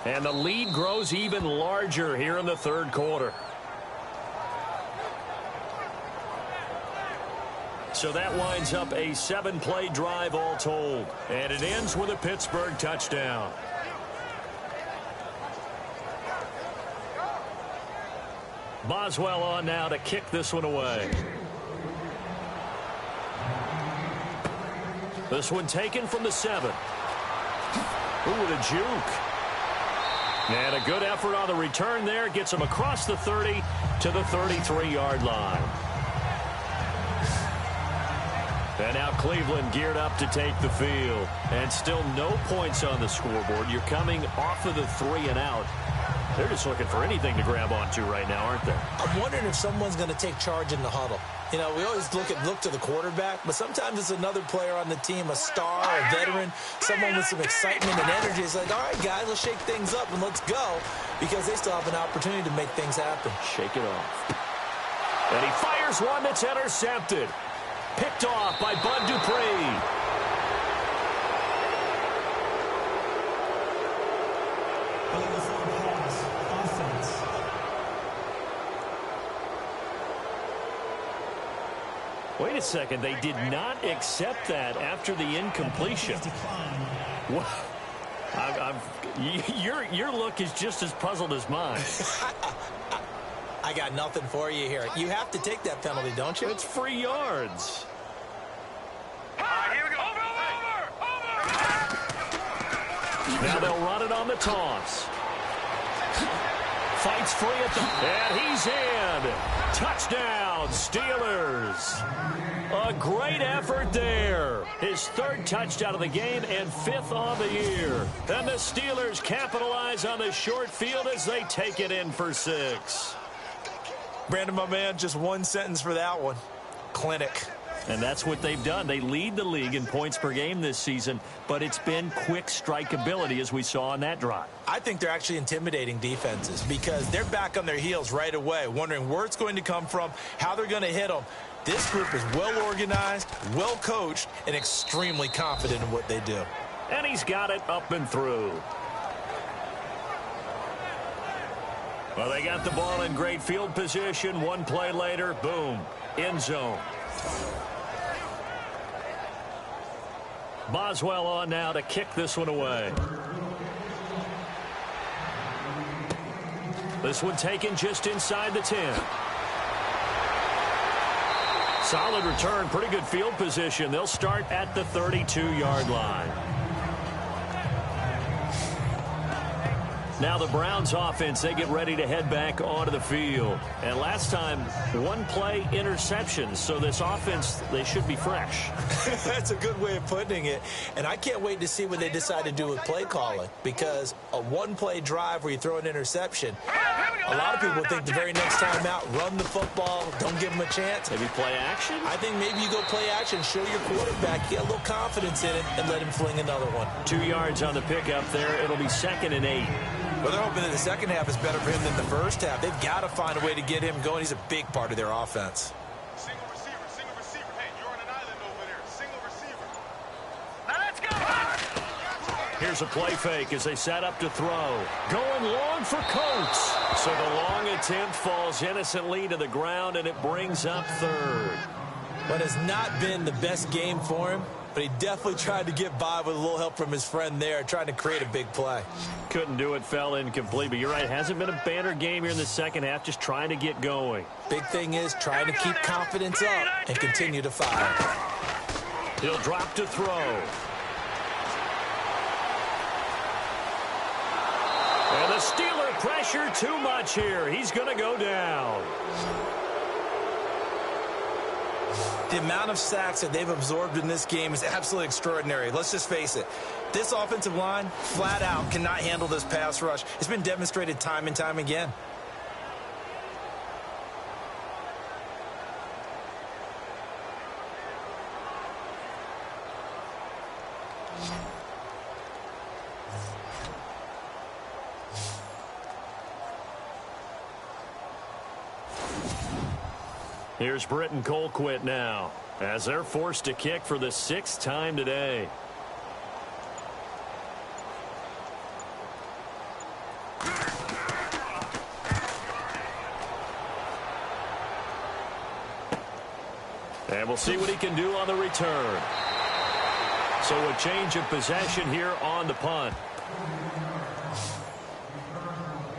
And the lead grows even larger here in the 3rd quarter. So that winds up a 7-play drive all told. And it ends with a Pittsburgh touchdown. Boswell on now to kick this one away. This one taken from the 7. Ooh, with a juke. And a good effort on the return there. Gets him across the 30 to the 33-yard line. And now Cleveland geared up to take the field. And still no points on the scoreboard. You're coming off of the 3 and out. They're just looking for anything to grab onto right now, aren't they? I'm wondering if someone's going to take charge in the huddle. You know, we always look to the quarterback, but sometimes it's another player on the team, a star, a veteran, someone with some excitement and energy. It's like, all right, guys, let's shake things up and let's go, because they still have an opportunity to make things happen. Shake it off. And he fires one that's intercepted. Picked off by Bud Dupree. Wait a second, they did not accept that after the incompletion. Your look is just as puzzled as mine. I got nothing for you here. You have to take that penalty, don't you? It's free yards. Here we go. Over. Now they'll run it on the toss. Fights free at the... And he's in. Touchdown, Steelers. A great effort there. His third touchdown of the game and fifth on the year. And the Steelers capitalize on the short field as they take it in for 6. Brandon, my man, just one sentence for that one. Clinic. And that's what they've done. They lead the league in points per game this season, but it's been quick strike ability as we saw on that drive. I think they're actually intimidating defenses because they're back on their heels right away, wondering where it's going to come from, how they're going to hit them. This group is well organized, well coached, and extremely confident in what they do. And he's got it up and through. Well, they got the ball in great field position. One play later, boom, end zone. Boswell on now to kick this one away. This one taken just inside the 10. Solid return, pretty good field position. They'll start at the 32-yard line. Now the Browns offense, they get ready to head back onto the field. And last time, one play interception. So this offense, they should be fresh. That's a good way of putting it. And I can't wait to see what they decide to do with play calling. Because a one-play drive where you throw an interception, a lot of people think the very next time out, run the football, don't give them a chance. Maybe play action? I think maybe you go play action, show your quarterback, get a little confidence in it, and let him fling another one. 2 yards on the pickup there. It'll be 2nd and 8. Well, they're hoping that the second half is better for him than the first half. They've got to find a way to get him going. He's a big part of their offense. Single receiver. Hey, you're on an island over there. Single receiver. Now let's go. Here's a play fake as they set up to throw. Going long for Coates. So the long attempt falls innocently to the ground, and it brings up 3rd. What has not been the best game for him, but he definitely tried to get by with a little help from his friend there, trying to create a big play. Couldn't do it, fell incomplete. But you're right, hasn't been a banner game here in the second half, just trying to get going. Big thing is trying to keep confidence up and continue to fire. He'll drop to throw. And the Steeler pressure too much here. He's going to go down. The amount of sacks that they've absorbed in this game is absolutely extraordinary. Let's just face it. This offensive line, flat out, cannot handle this pass rush. It's been demonstrated time and time again. Here's Britton Colquitt now as they're forced to kick for the 6th time today. And we'll see what he can do on the return. So a change of possession here on the punt.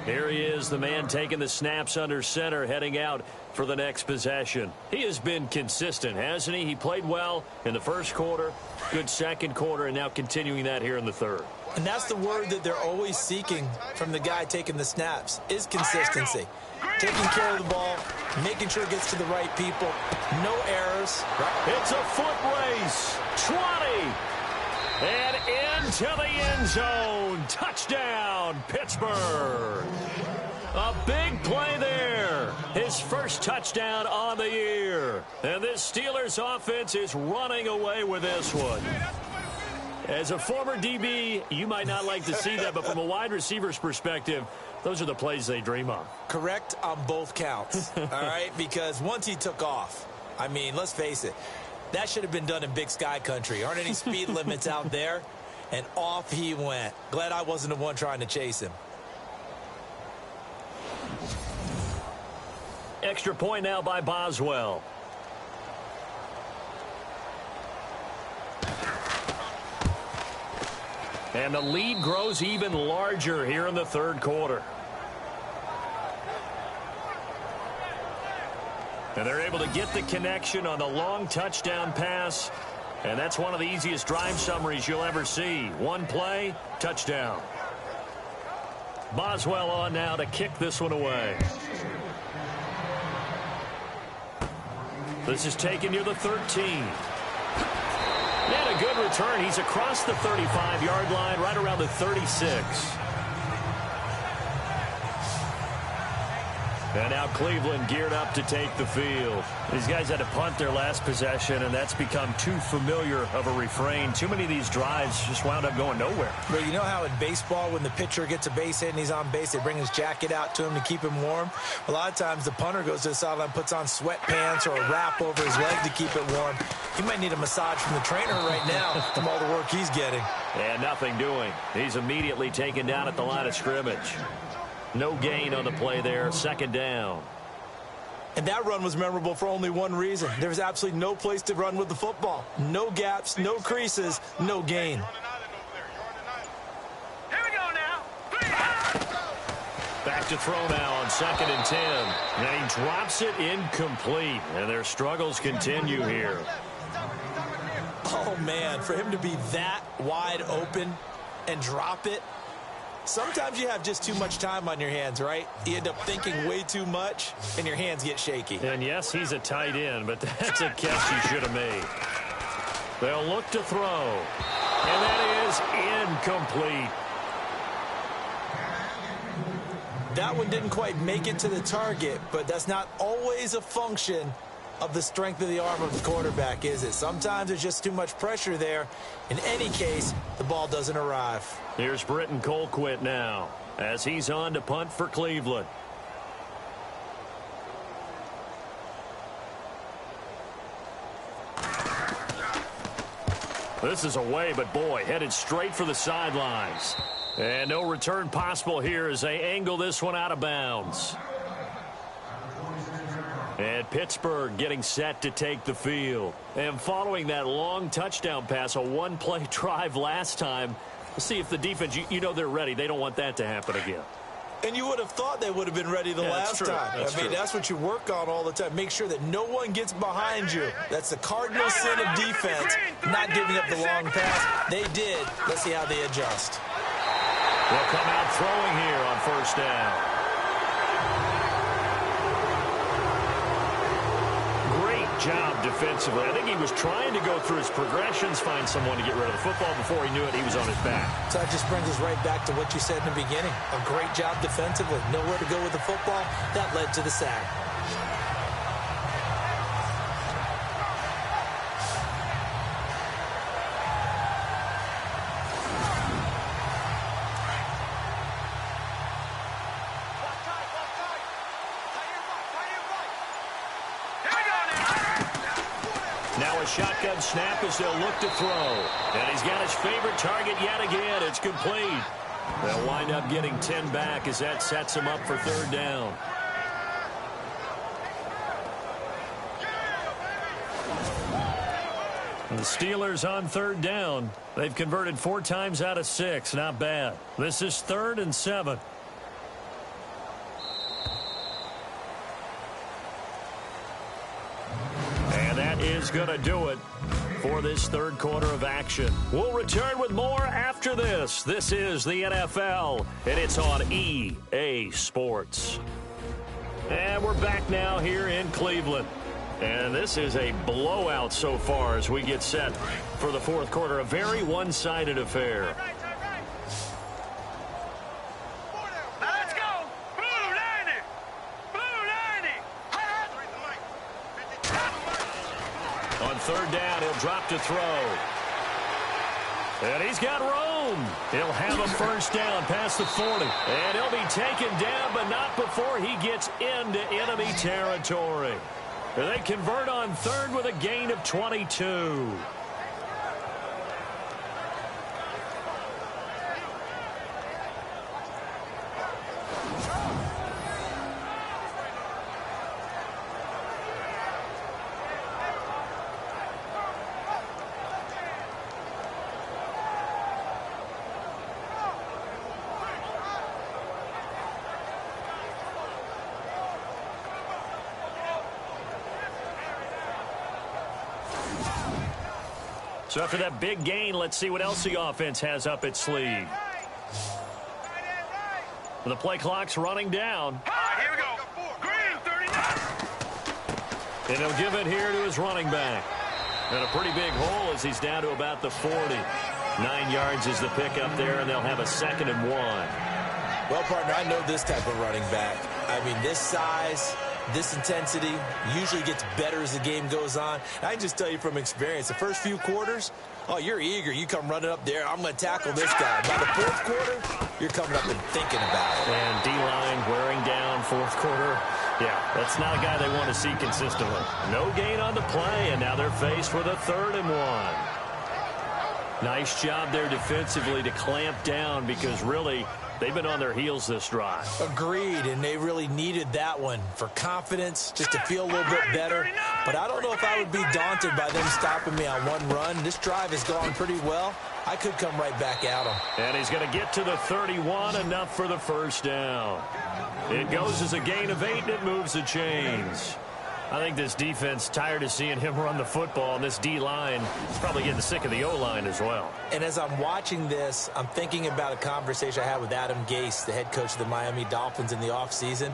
Here he is, the man taking the snaps under center, heading out for the next possession. He has been consistent, hasn't he? He played well in the first quarter, good second quarter, and now continuing that here in the third. And that's the word that they're always seeking from the guy taking the snaps, is consistency. Taking care of the ball, making sure it gets to the right people, no errors. It's a foot race, 20. And into the end zone. Touchdown, Pittsburgh. A big play there. His first touchdown on the year. And this Steelers offense is running away with this one. As a former DB, you might not like to see that, but from a wide receiver's perspective, those are the plays they dream of. Correct on both counts, all right? Because once he took off, I mean, let's face it, that should have been done in Big Sky Country. Aren't any speed limits out there? And off he went. Glad I wasn't the one trying to chase him. Extra point now by Boswell. And the lead grows even larger here in the third quarter. And they're able to get the connection on the long touchdown pass. And that's one of the easiest drive summaries you'll ever see. One play, touchdown. Boswell on now to kick this one away. This is taken near the 13. And a good return. He's across the 35-yard line, right around the 36. And now Cleveland geared up to take the field. These guys had to punt their last possession, and that's become too familiar of a refrain. Too many of these drives just wound up going nowhere. But you know how in baseball, when the pitcher gets a base hit and he's on base, they bring his jacket out to him to keep him warm? A lot of times the punter goes to the sideline, puts on sweatpants or a wrap over his leg to keep it warm. He might need a massage from the trainer right now from all the work he's getting. And nothing doing. He's immediately taken down at the line of scrimmage. No gain on the play there, second down. And that run was memorable for only one reason. There was absolutely no place to run with the football. No gaps, no creases, no gain. Here we go now. Back to throw now on 2nd and 10. And he drops it incomplete. And their struggles continue here. Oh, man, for him to be that wide open and drop it. Sometimes you have just too much time on your hands, right? You end up thinking way too much, and your hands get shaky. And yes, he's a tight end, but that's a catch he should have made. They'll look to throw. And that is incomplete. That one didn't quite make it to the target, but that's not always a function of the strength of the arm of the quarterback, is it? Sometimes there's just too much pressure there. In any case, the ball doesn't arrive. Here's Britton Colquitt now as he's on to punt for Cleveland. This is away, but boy, headed straight for the sidelines. And no return possible here as they angle this one out of bounds. And Pittsburgh getting set to take the field. And following that long touchdown pass, a one-play drive last time, let's see if the defense, you know they're ready. They don't want that to happen again. And you would have thought they would have been ready the last time. That's what you work on all the time. Make sure that no one gets behind you. That's the cardinal sin of defense, not giving up the long pass. They did. Let's see how they adjust. They'll come out throwing here on 1st down. Job defensively. I think he was trying to go through his progressions, find someone to get rid of the football. Before he knew it, he was on his back. So that just brings us right back to what you said in the beginning. A great job defensively. Nowhere to go with the football. That led to the sack. Shotgun snap as they'll look to throw. And he's got his favorite target yet again. It's complete. They'll wind up getting 10 back as that sets him up for 3rd down. And the Steelers on 3rd down. They've converted 4 times out of 6. Not bad. This is 3rd and 7. Is going to do it for this 3rd quarter of action. We'll return with more after this. This is the NFL, and it's on EA Sports. And we're back now here in Cleveland. And this is a blowout so far as we get set for the 4th quarter. A very one-sided affair. On 3rd down, he'll drop to throw. And he's got room. He'll have a 1st down past the 40. And he'll be taken down, but not before he gets into enemy territory. And they convert on 3rd with a gain of 22. So after that big gain, let's see what else the offense has up its sleeve. The play clock's running down. Here we go. Green, 39. And he'll give it here to his running back. And a pretty big hole as he's down to about the 40. 9 yards is the pickup there, and they'll have a 2nd and 1. Well, partner, I know this type of running back. I mean, this size, this intensity usually gets better as the game goes on. I can just tell you from experience, the first few quarters, oh, you're eager. You come running up there, I'm going to tackle this guy. By the 4th quarter, you're coming up and thinking about it. And D-line wearing down 4th quarter. Yeah, that's not a guy they want to see consistently. No gain on the play, and now they're faced with a 3rd and 1. Nice job there defensively to clamp down because really they've been on their heels this drive. Agreed, and they really needed that one for confidence, just to feel a little bit better. But I don't know if I would be daunted by them stopping me on one run. This drive has gone pretty well. I could come right back at him. And he's going to get to the 31, enough for the 1st down. It goes as a gain of 8, and it moves the chains. I think this defense tired of seeing him run the football, and this D-line is probably getting sick of the O-line as well. And as I'm watching this, I'm thinking about a conversation I had with Adam Gase, the head coach of the Miami Dolphins in the offseason.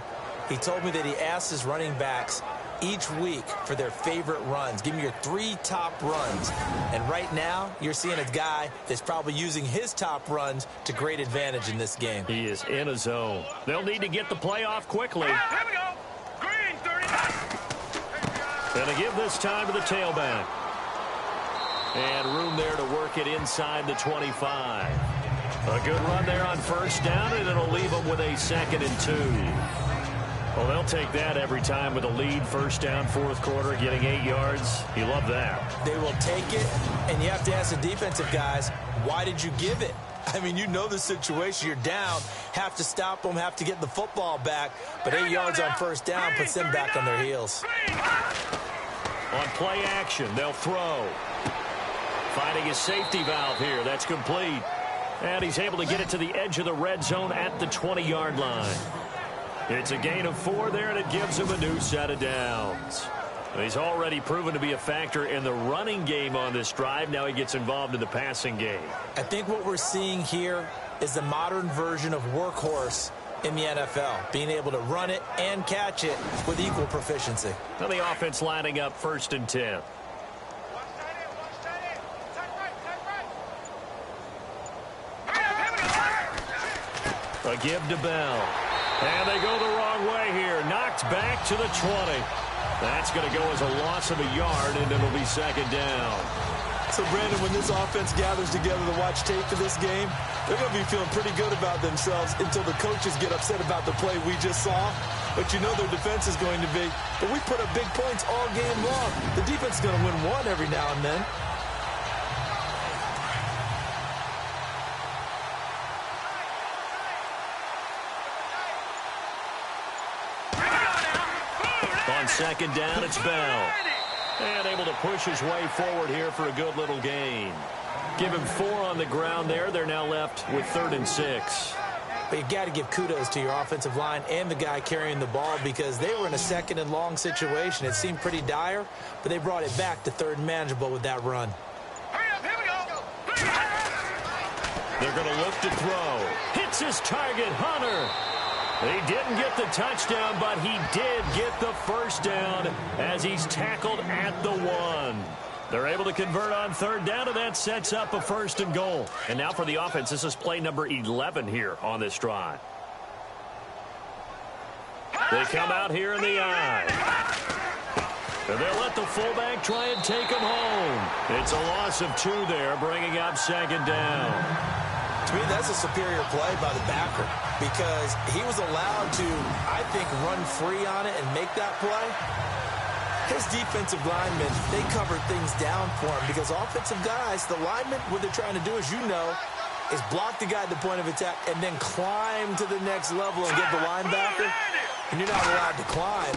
He told me that he asked his running backs each week for their favorite runs. Give me your 3 top runs. And right now, you're seeing a guy that's probably using his top runs to great advantage in this game. He is in a zone. They'll need to get the play off quickly. Here we go. Green, 39. And they give this time to the tailback. And room there to work it inside the 25. A good run there on 1st down, and it'll leave them with a 2nd and 2. Well, they'll take that every time with a lead. 1st down, 4th quarter, getting 8 yards. You love that. They will take it, and you have to ask the defensive guys, why did you give it? I mean, you know the situation. You're down, have to stop them, have to get the football back. But 8 yards on 1st down puts them back on their heels. On play action, they'll throw. Finding his safety valve here. That's complete. And he's able to get it to the edge of the red zone at the 20-yard line. It's a gain of 4 there, and it gives him a new set of downs. He's already proven to be a factor in the running game on this drive. Now he gets involved in the passing game. I think what we're seeing here is the modern version of workhorse in the NFL, being able to run it and catch it with equal proficiency. Now the offense lining up 1st and 10. A give to Bell. And they go the wrong way here. Knocked back to the 20. That's going to go as a loss of a yard, and it'll be 2nd down. So, Brandon, when this offense gathers together to watch tape for this game, they're going to be feeling pretty good about themselves until the coaches get upset about the play we just saw. But you know their defense is going to be. But we put up big points all game long. The defense is going to win one every now and then. On 2nd down, it's Bell. And able to push his way forward here for a good little gain. Give him 4 on the ground there. They're now left with 3rd and 6. But you got to give kudos to your offensive line and the guy carrying the ball because they were in a 2nd and long situation. It seemed pretty dire, but they brought it back to 3rd and manageable with that run. Here we go. They're going to look to throw. Hits his target, Hunter. He didn't get the touchdown, but he did get the 1st down as he's tackled at the 1. They're able to convert on 3rd down, and that sets up a 1st and goal. And now for the offense, this is play number 11 here on this drive. They come out here in the eye. And they'll let the fullback try and take him home. It's a loss of 2 there, bringing up 2nd down. To me, that's a superior play by the backer because he was allowed to, I think, run free on it and make that play. His defensive linemen, they covered things down for him because offensive guys, the linemen, what they're trying to do, as you know, is block the guy at the point of attack and then climb to the next level and get the linebacker. And you're not allowed to climb.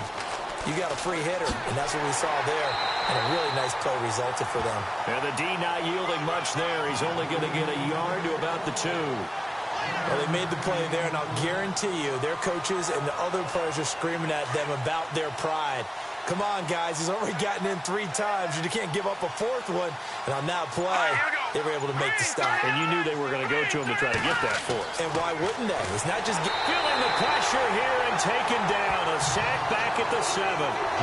You got a free hitter, and that's what we saw there. And a really nice play resulted for them. And the D not yielding much there. He's only going to get a yard to about the 2. Well, they made the play there, and I'll guarantee you their coaches and the other players are screaming at them about their pride. Come on, guys. He's already gotten in 3 times. You can't give up a 4th one. And on that play, they were able to make the stop. And you knew they were going to go to him to try to get that 4th. And why wouldn't they? It's not just feeling the pressure here and taken down. A sack back at the 7.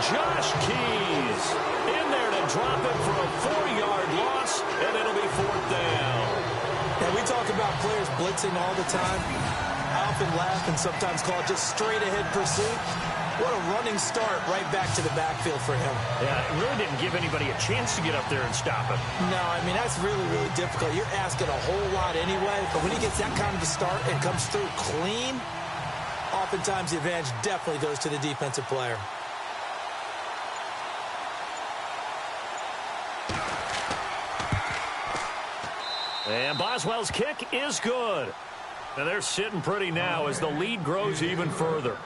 Josh Keys in there to drop it for a 4-yard loss, and it'll be 4th down. Now, we talk about players blitzing all the time. I often laugh and sometimes call it just straight-ahead pursuit. What a running start right back to the backfield for him. Yeah, it really didn't give anybody a chance to get up there and stop him. No, I mean, that's really, really difficult. You're asking a whole lot anyway, but when he gets that kind of a start and comes through clean, oftentimes the advantage definitely goes to the defensive player. And Boswell's kick is good. And they're sitting pretty now as the lead grows even further.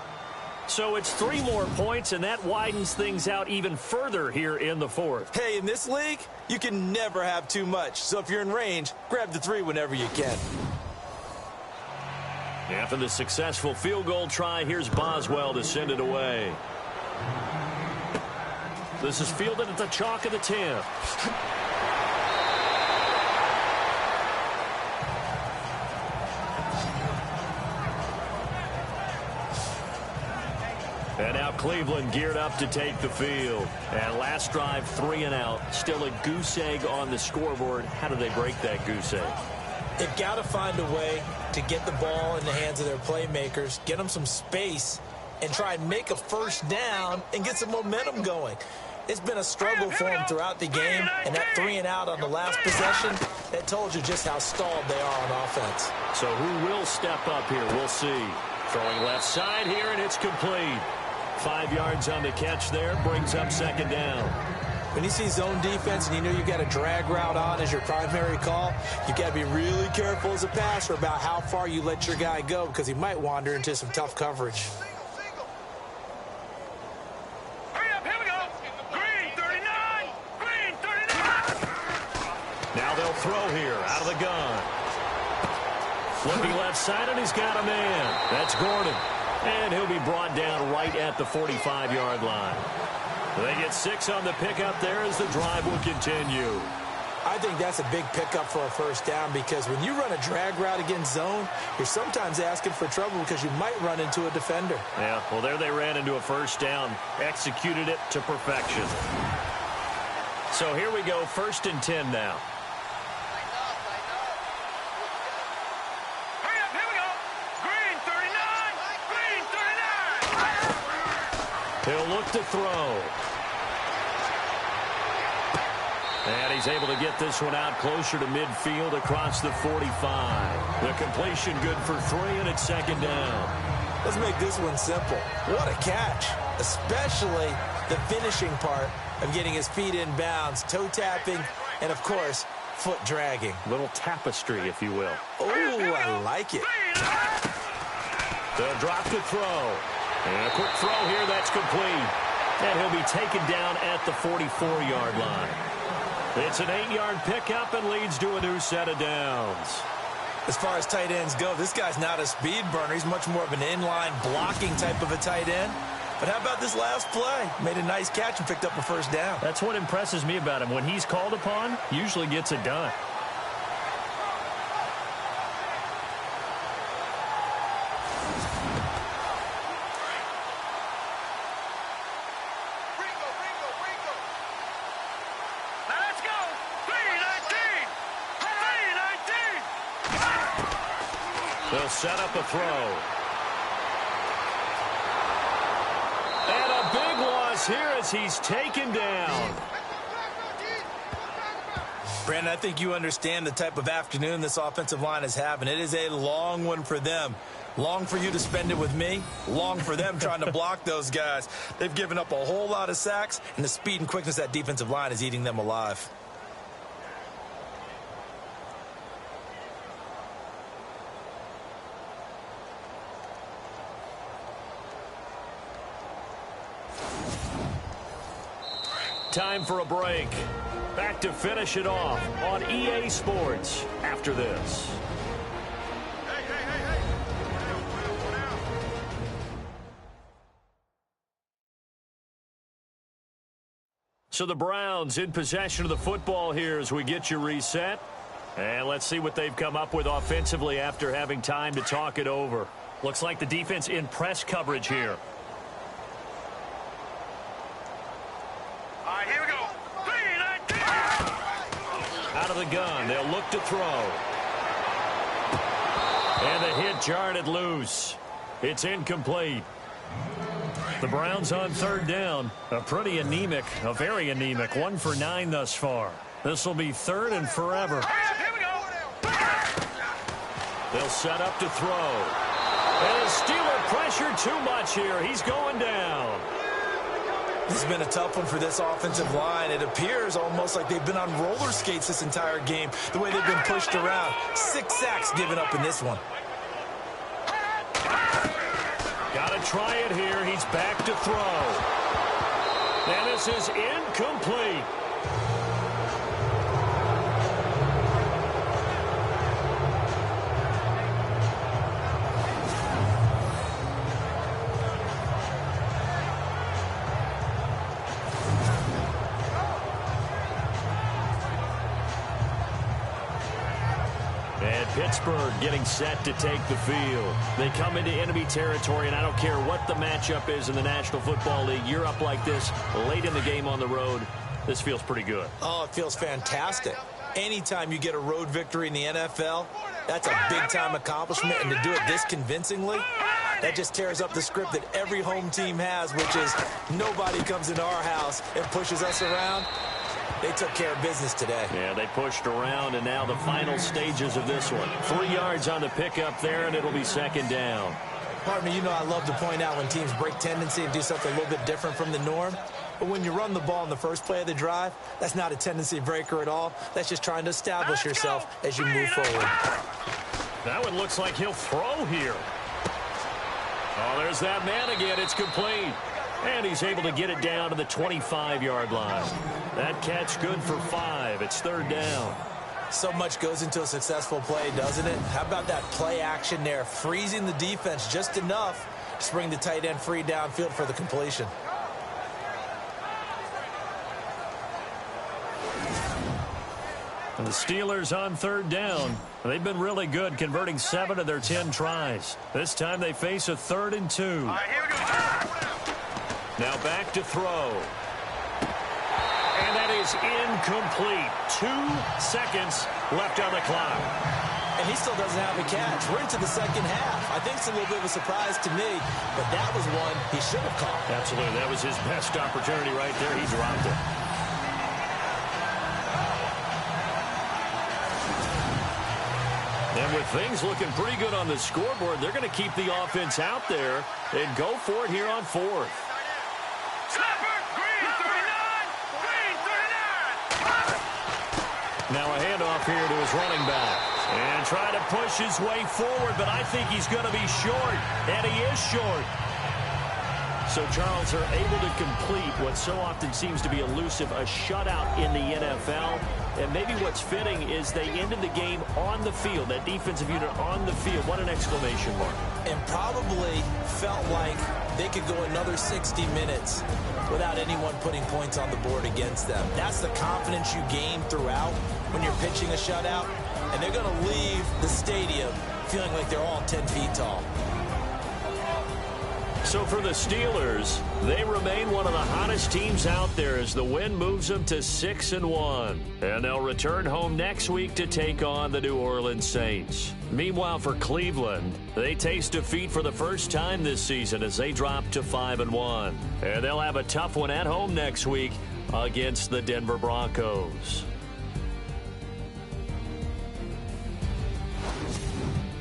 So it's 3 more points, and that widens things out even further here in the 4th. Hey, in this league, you can never have too much. So if you're in range, grab the 3 whenever you can. After the successful field goal try, here's Boswell to send it away. This is fielded at the chalk of the 10. And now Cleveland geared up to take the field. And last drive, 3 and out. Still a goose egg on the scoreboard. How do they break that goose egg? They've got to find a way to get the ball in the hands of their playmakers, get them some space, and try and make a first down and get some momentum going. It's been a struggle for them throughout the game, and that 3 and out on the last possession, that told you just how stalled they are on offense. So who will step up here? We'll see. Throwing left side here, and it's complete. 5 yards on the catch there, brings up 2nd down. When you see zone defense and you know you've got a drag route on as your primary call, you've got to be really careful as a passer about how far you let your guy go because he might wander into some tough coverage. Hurry up, here we go. Green 39. Green 39. Now they'll throw here out of the gun. Looking left side, and he's got a man. That's Gordon. And he'll be brought down right at the 45-yard line. They get 6 on the pickup there as the drive will continue. I think that's a big pickup for a first down because when you run a drag route against zone, you're sometimes asking for trouble because you might run into a defender. Yeah, well, there they ran into a first down, executed it to perfection. So here we go, 1st and 10 now. Hurry up, here we go. Green 39. Green 39. He'll look to throw. And he's able to get this one out closer to midfield across the 45. The completion good for 3, and it's 2nd down. Let's make this one simple. What a catch, especially the finishing part of getting his feet in bounds, toe tapping, and, of course, foot dragging. Little tapestry, if you will. Oh, I like it. They'll drop to throw. And a quick throw here, that's complete. And he'll be taken down at the 44-yard line. It's an 8-yard pickup and leads to a new set of downs. As far as tight ends go, this guy's not a speed burner. He's much more of an inline blocking type of a tight end. But how about this last play? Made a nice catch and picked up a first down. That's what impresses me about him. When he's called upon, usually gets it done. They'll set up a throw. And a big loss here as he's taken down. Brandon, I think you understand the type of afternoon this offensive line is having. It is a long one for them. Long for you to spend it with me. Long for them trying to block those guys. They've given up a whole lot of sacks, and the speed and quickness of that defensive line is eating them alive. Time for a break. Back to finish it off on EA Sports after this. So the Browns in possession of the football here as we get you reset. And let's see what they've come up with offensively after having time to talk it over. Looks like the defense in press coverage here. All right, here we go. Out of the gun, they'll look to throw. And the hit jarred it loose. It's incomplete. The Browns on third down. A very anemic, 1 for 9 thus far. This will be third and forever. Here we go. They'll set up to throw. And the Steeler pressure too much here. He's going down. This has been a tough one for this offensive line. It appears almost like they've been on roller skates this entire game, the way they've been pushed around. 6 sacks given up in this one. Got to try it here. He's back to throw. And this is incomplete. And Pittsburgh getting set to take the field. They come into enemy territory, and I don't care what the matchup is in the National Football League. You're up like this late in the game on the road. This feels pretty good. Oh, it feels fantastic. Anytime you get a road victory in the NFL, that's a big-time accomplishment, and to do it this convincingly, that just tears up the script that every home team has, which is nobody comes into our house and pushes us around. They took care of business today. Yeah, they pushed around, and now the final stages of this one. 3 yards on the pickup there, and it'll be second down. Partner, you know I love to point out when teams break tendency and do something a little bit different from the norm. But when you run the ball in the first play of the drive, that's not a tendency breaker at all. That's just trying to establish yourself as you move forward. That one looks like he'll throw here. Oh, there's that man again. It's complete. And he's able to get it down to the 25-yard line. That catch good for 5. It's third down. So much goes into a successful play, doesn't it? How about that play action there, freezing the defense just enough to bring the tight end free downfield for the completion. And the Steelers on third down. They've been really good, converting 7 of their 10 tries. This time they face a 3rd and 2. All right, here we go. Now back to throw. And that is incomplete. 2 seconds left on the clock. And he still doesn't have a catch. We're into the second half. I think it's a little bit of a surprise to me, but that was one he should have caught. Absolutely. That was his best opportunity right there. He dropped it. And with things looking pretty good on the scoreboard, they're going to keep the offense out there and go for it here on 4th. Now a handoff here to his running back. And try to push his way forward, but I think he's going to be short. And he is short. So Charles are able to complete what so often seems to be elusive, a shutout in the NFL. And maybe what's fitting is they ended the game on the field, that defensive unit on the field. What an exclamation mark. And probably felt like they could go another 60 minutes without anyone putting points on the board against them. That's the confidence you gain throughout when you're pitching a shutout. And they're going to leave the stadium feeling like they're all 10 feet tall. So for the Steelers, they remain one of the hottest teams out there as the win moves them to 6-1. And they'll return home next week to take on the New Orleans Saints. Meanwhile, for Cleveland, they taste defeat for the first time this season as they drop to 5-1. And they'll have a tough one at home next week against the Denver Broncos.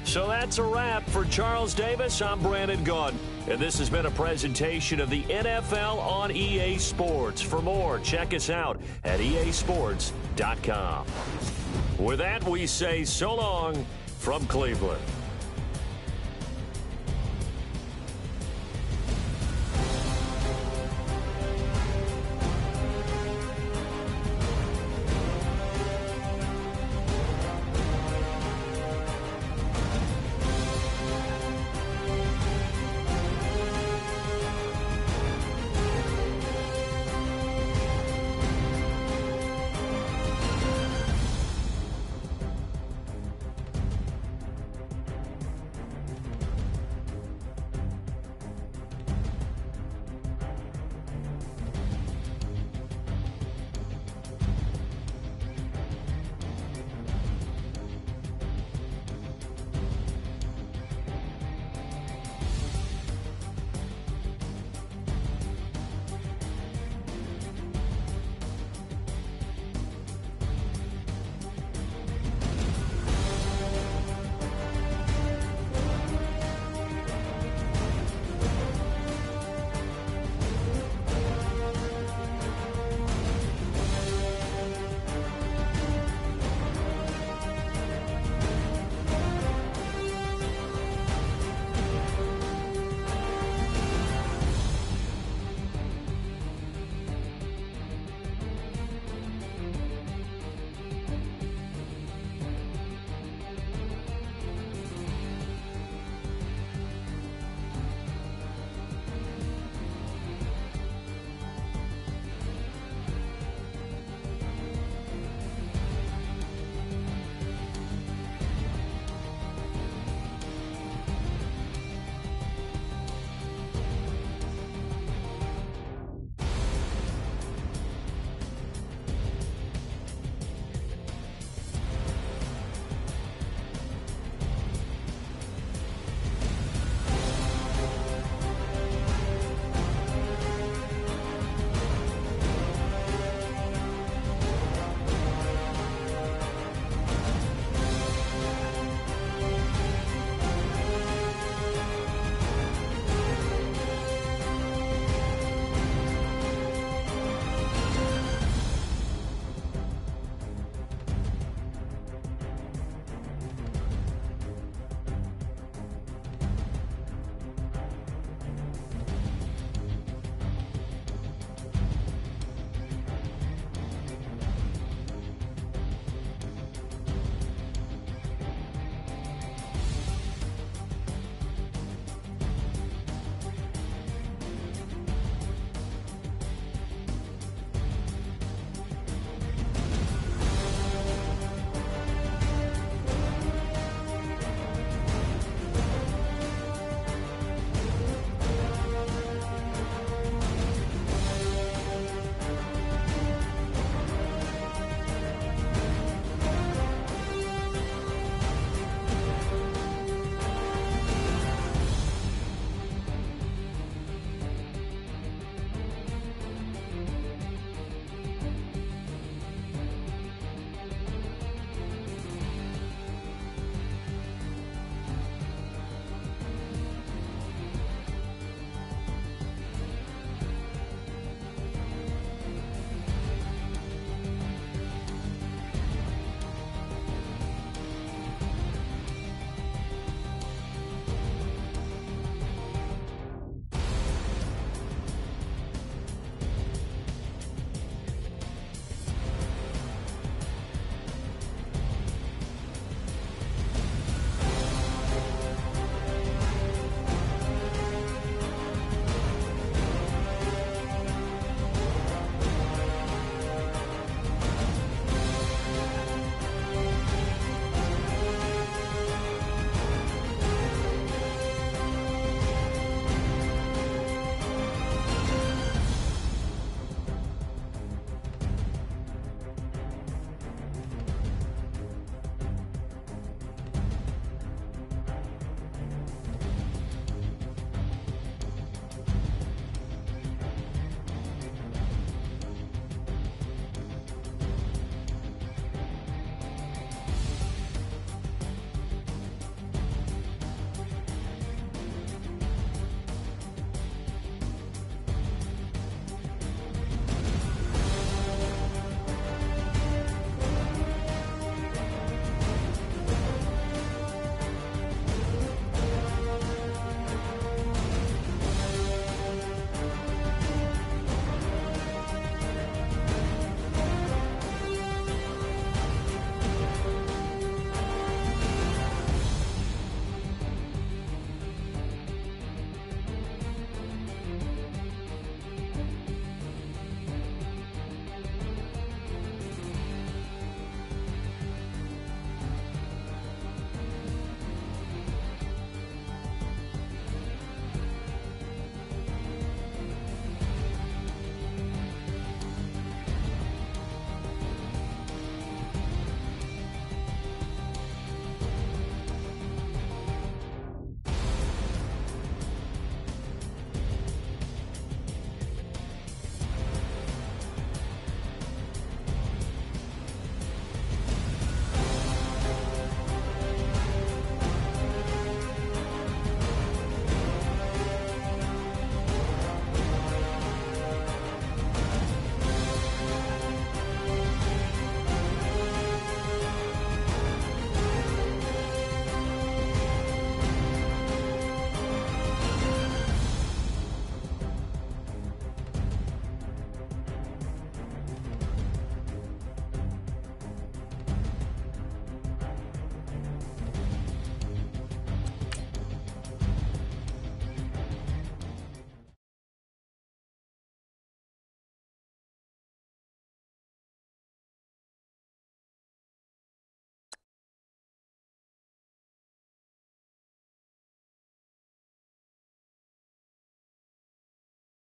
So that's a wrap. For Charles Davis, I'm Brandon Gaudin. And this has been a presentation of the NFL on EA Sports. For more, check us out at easports.com. With that, we say so long from Cleveland.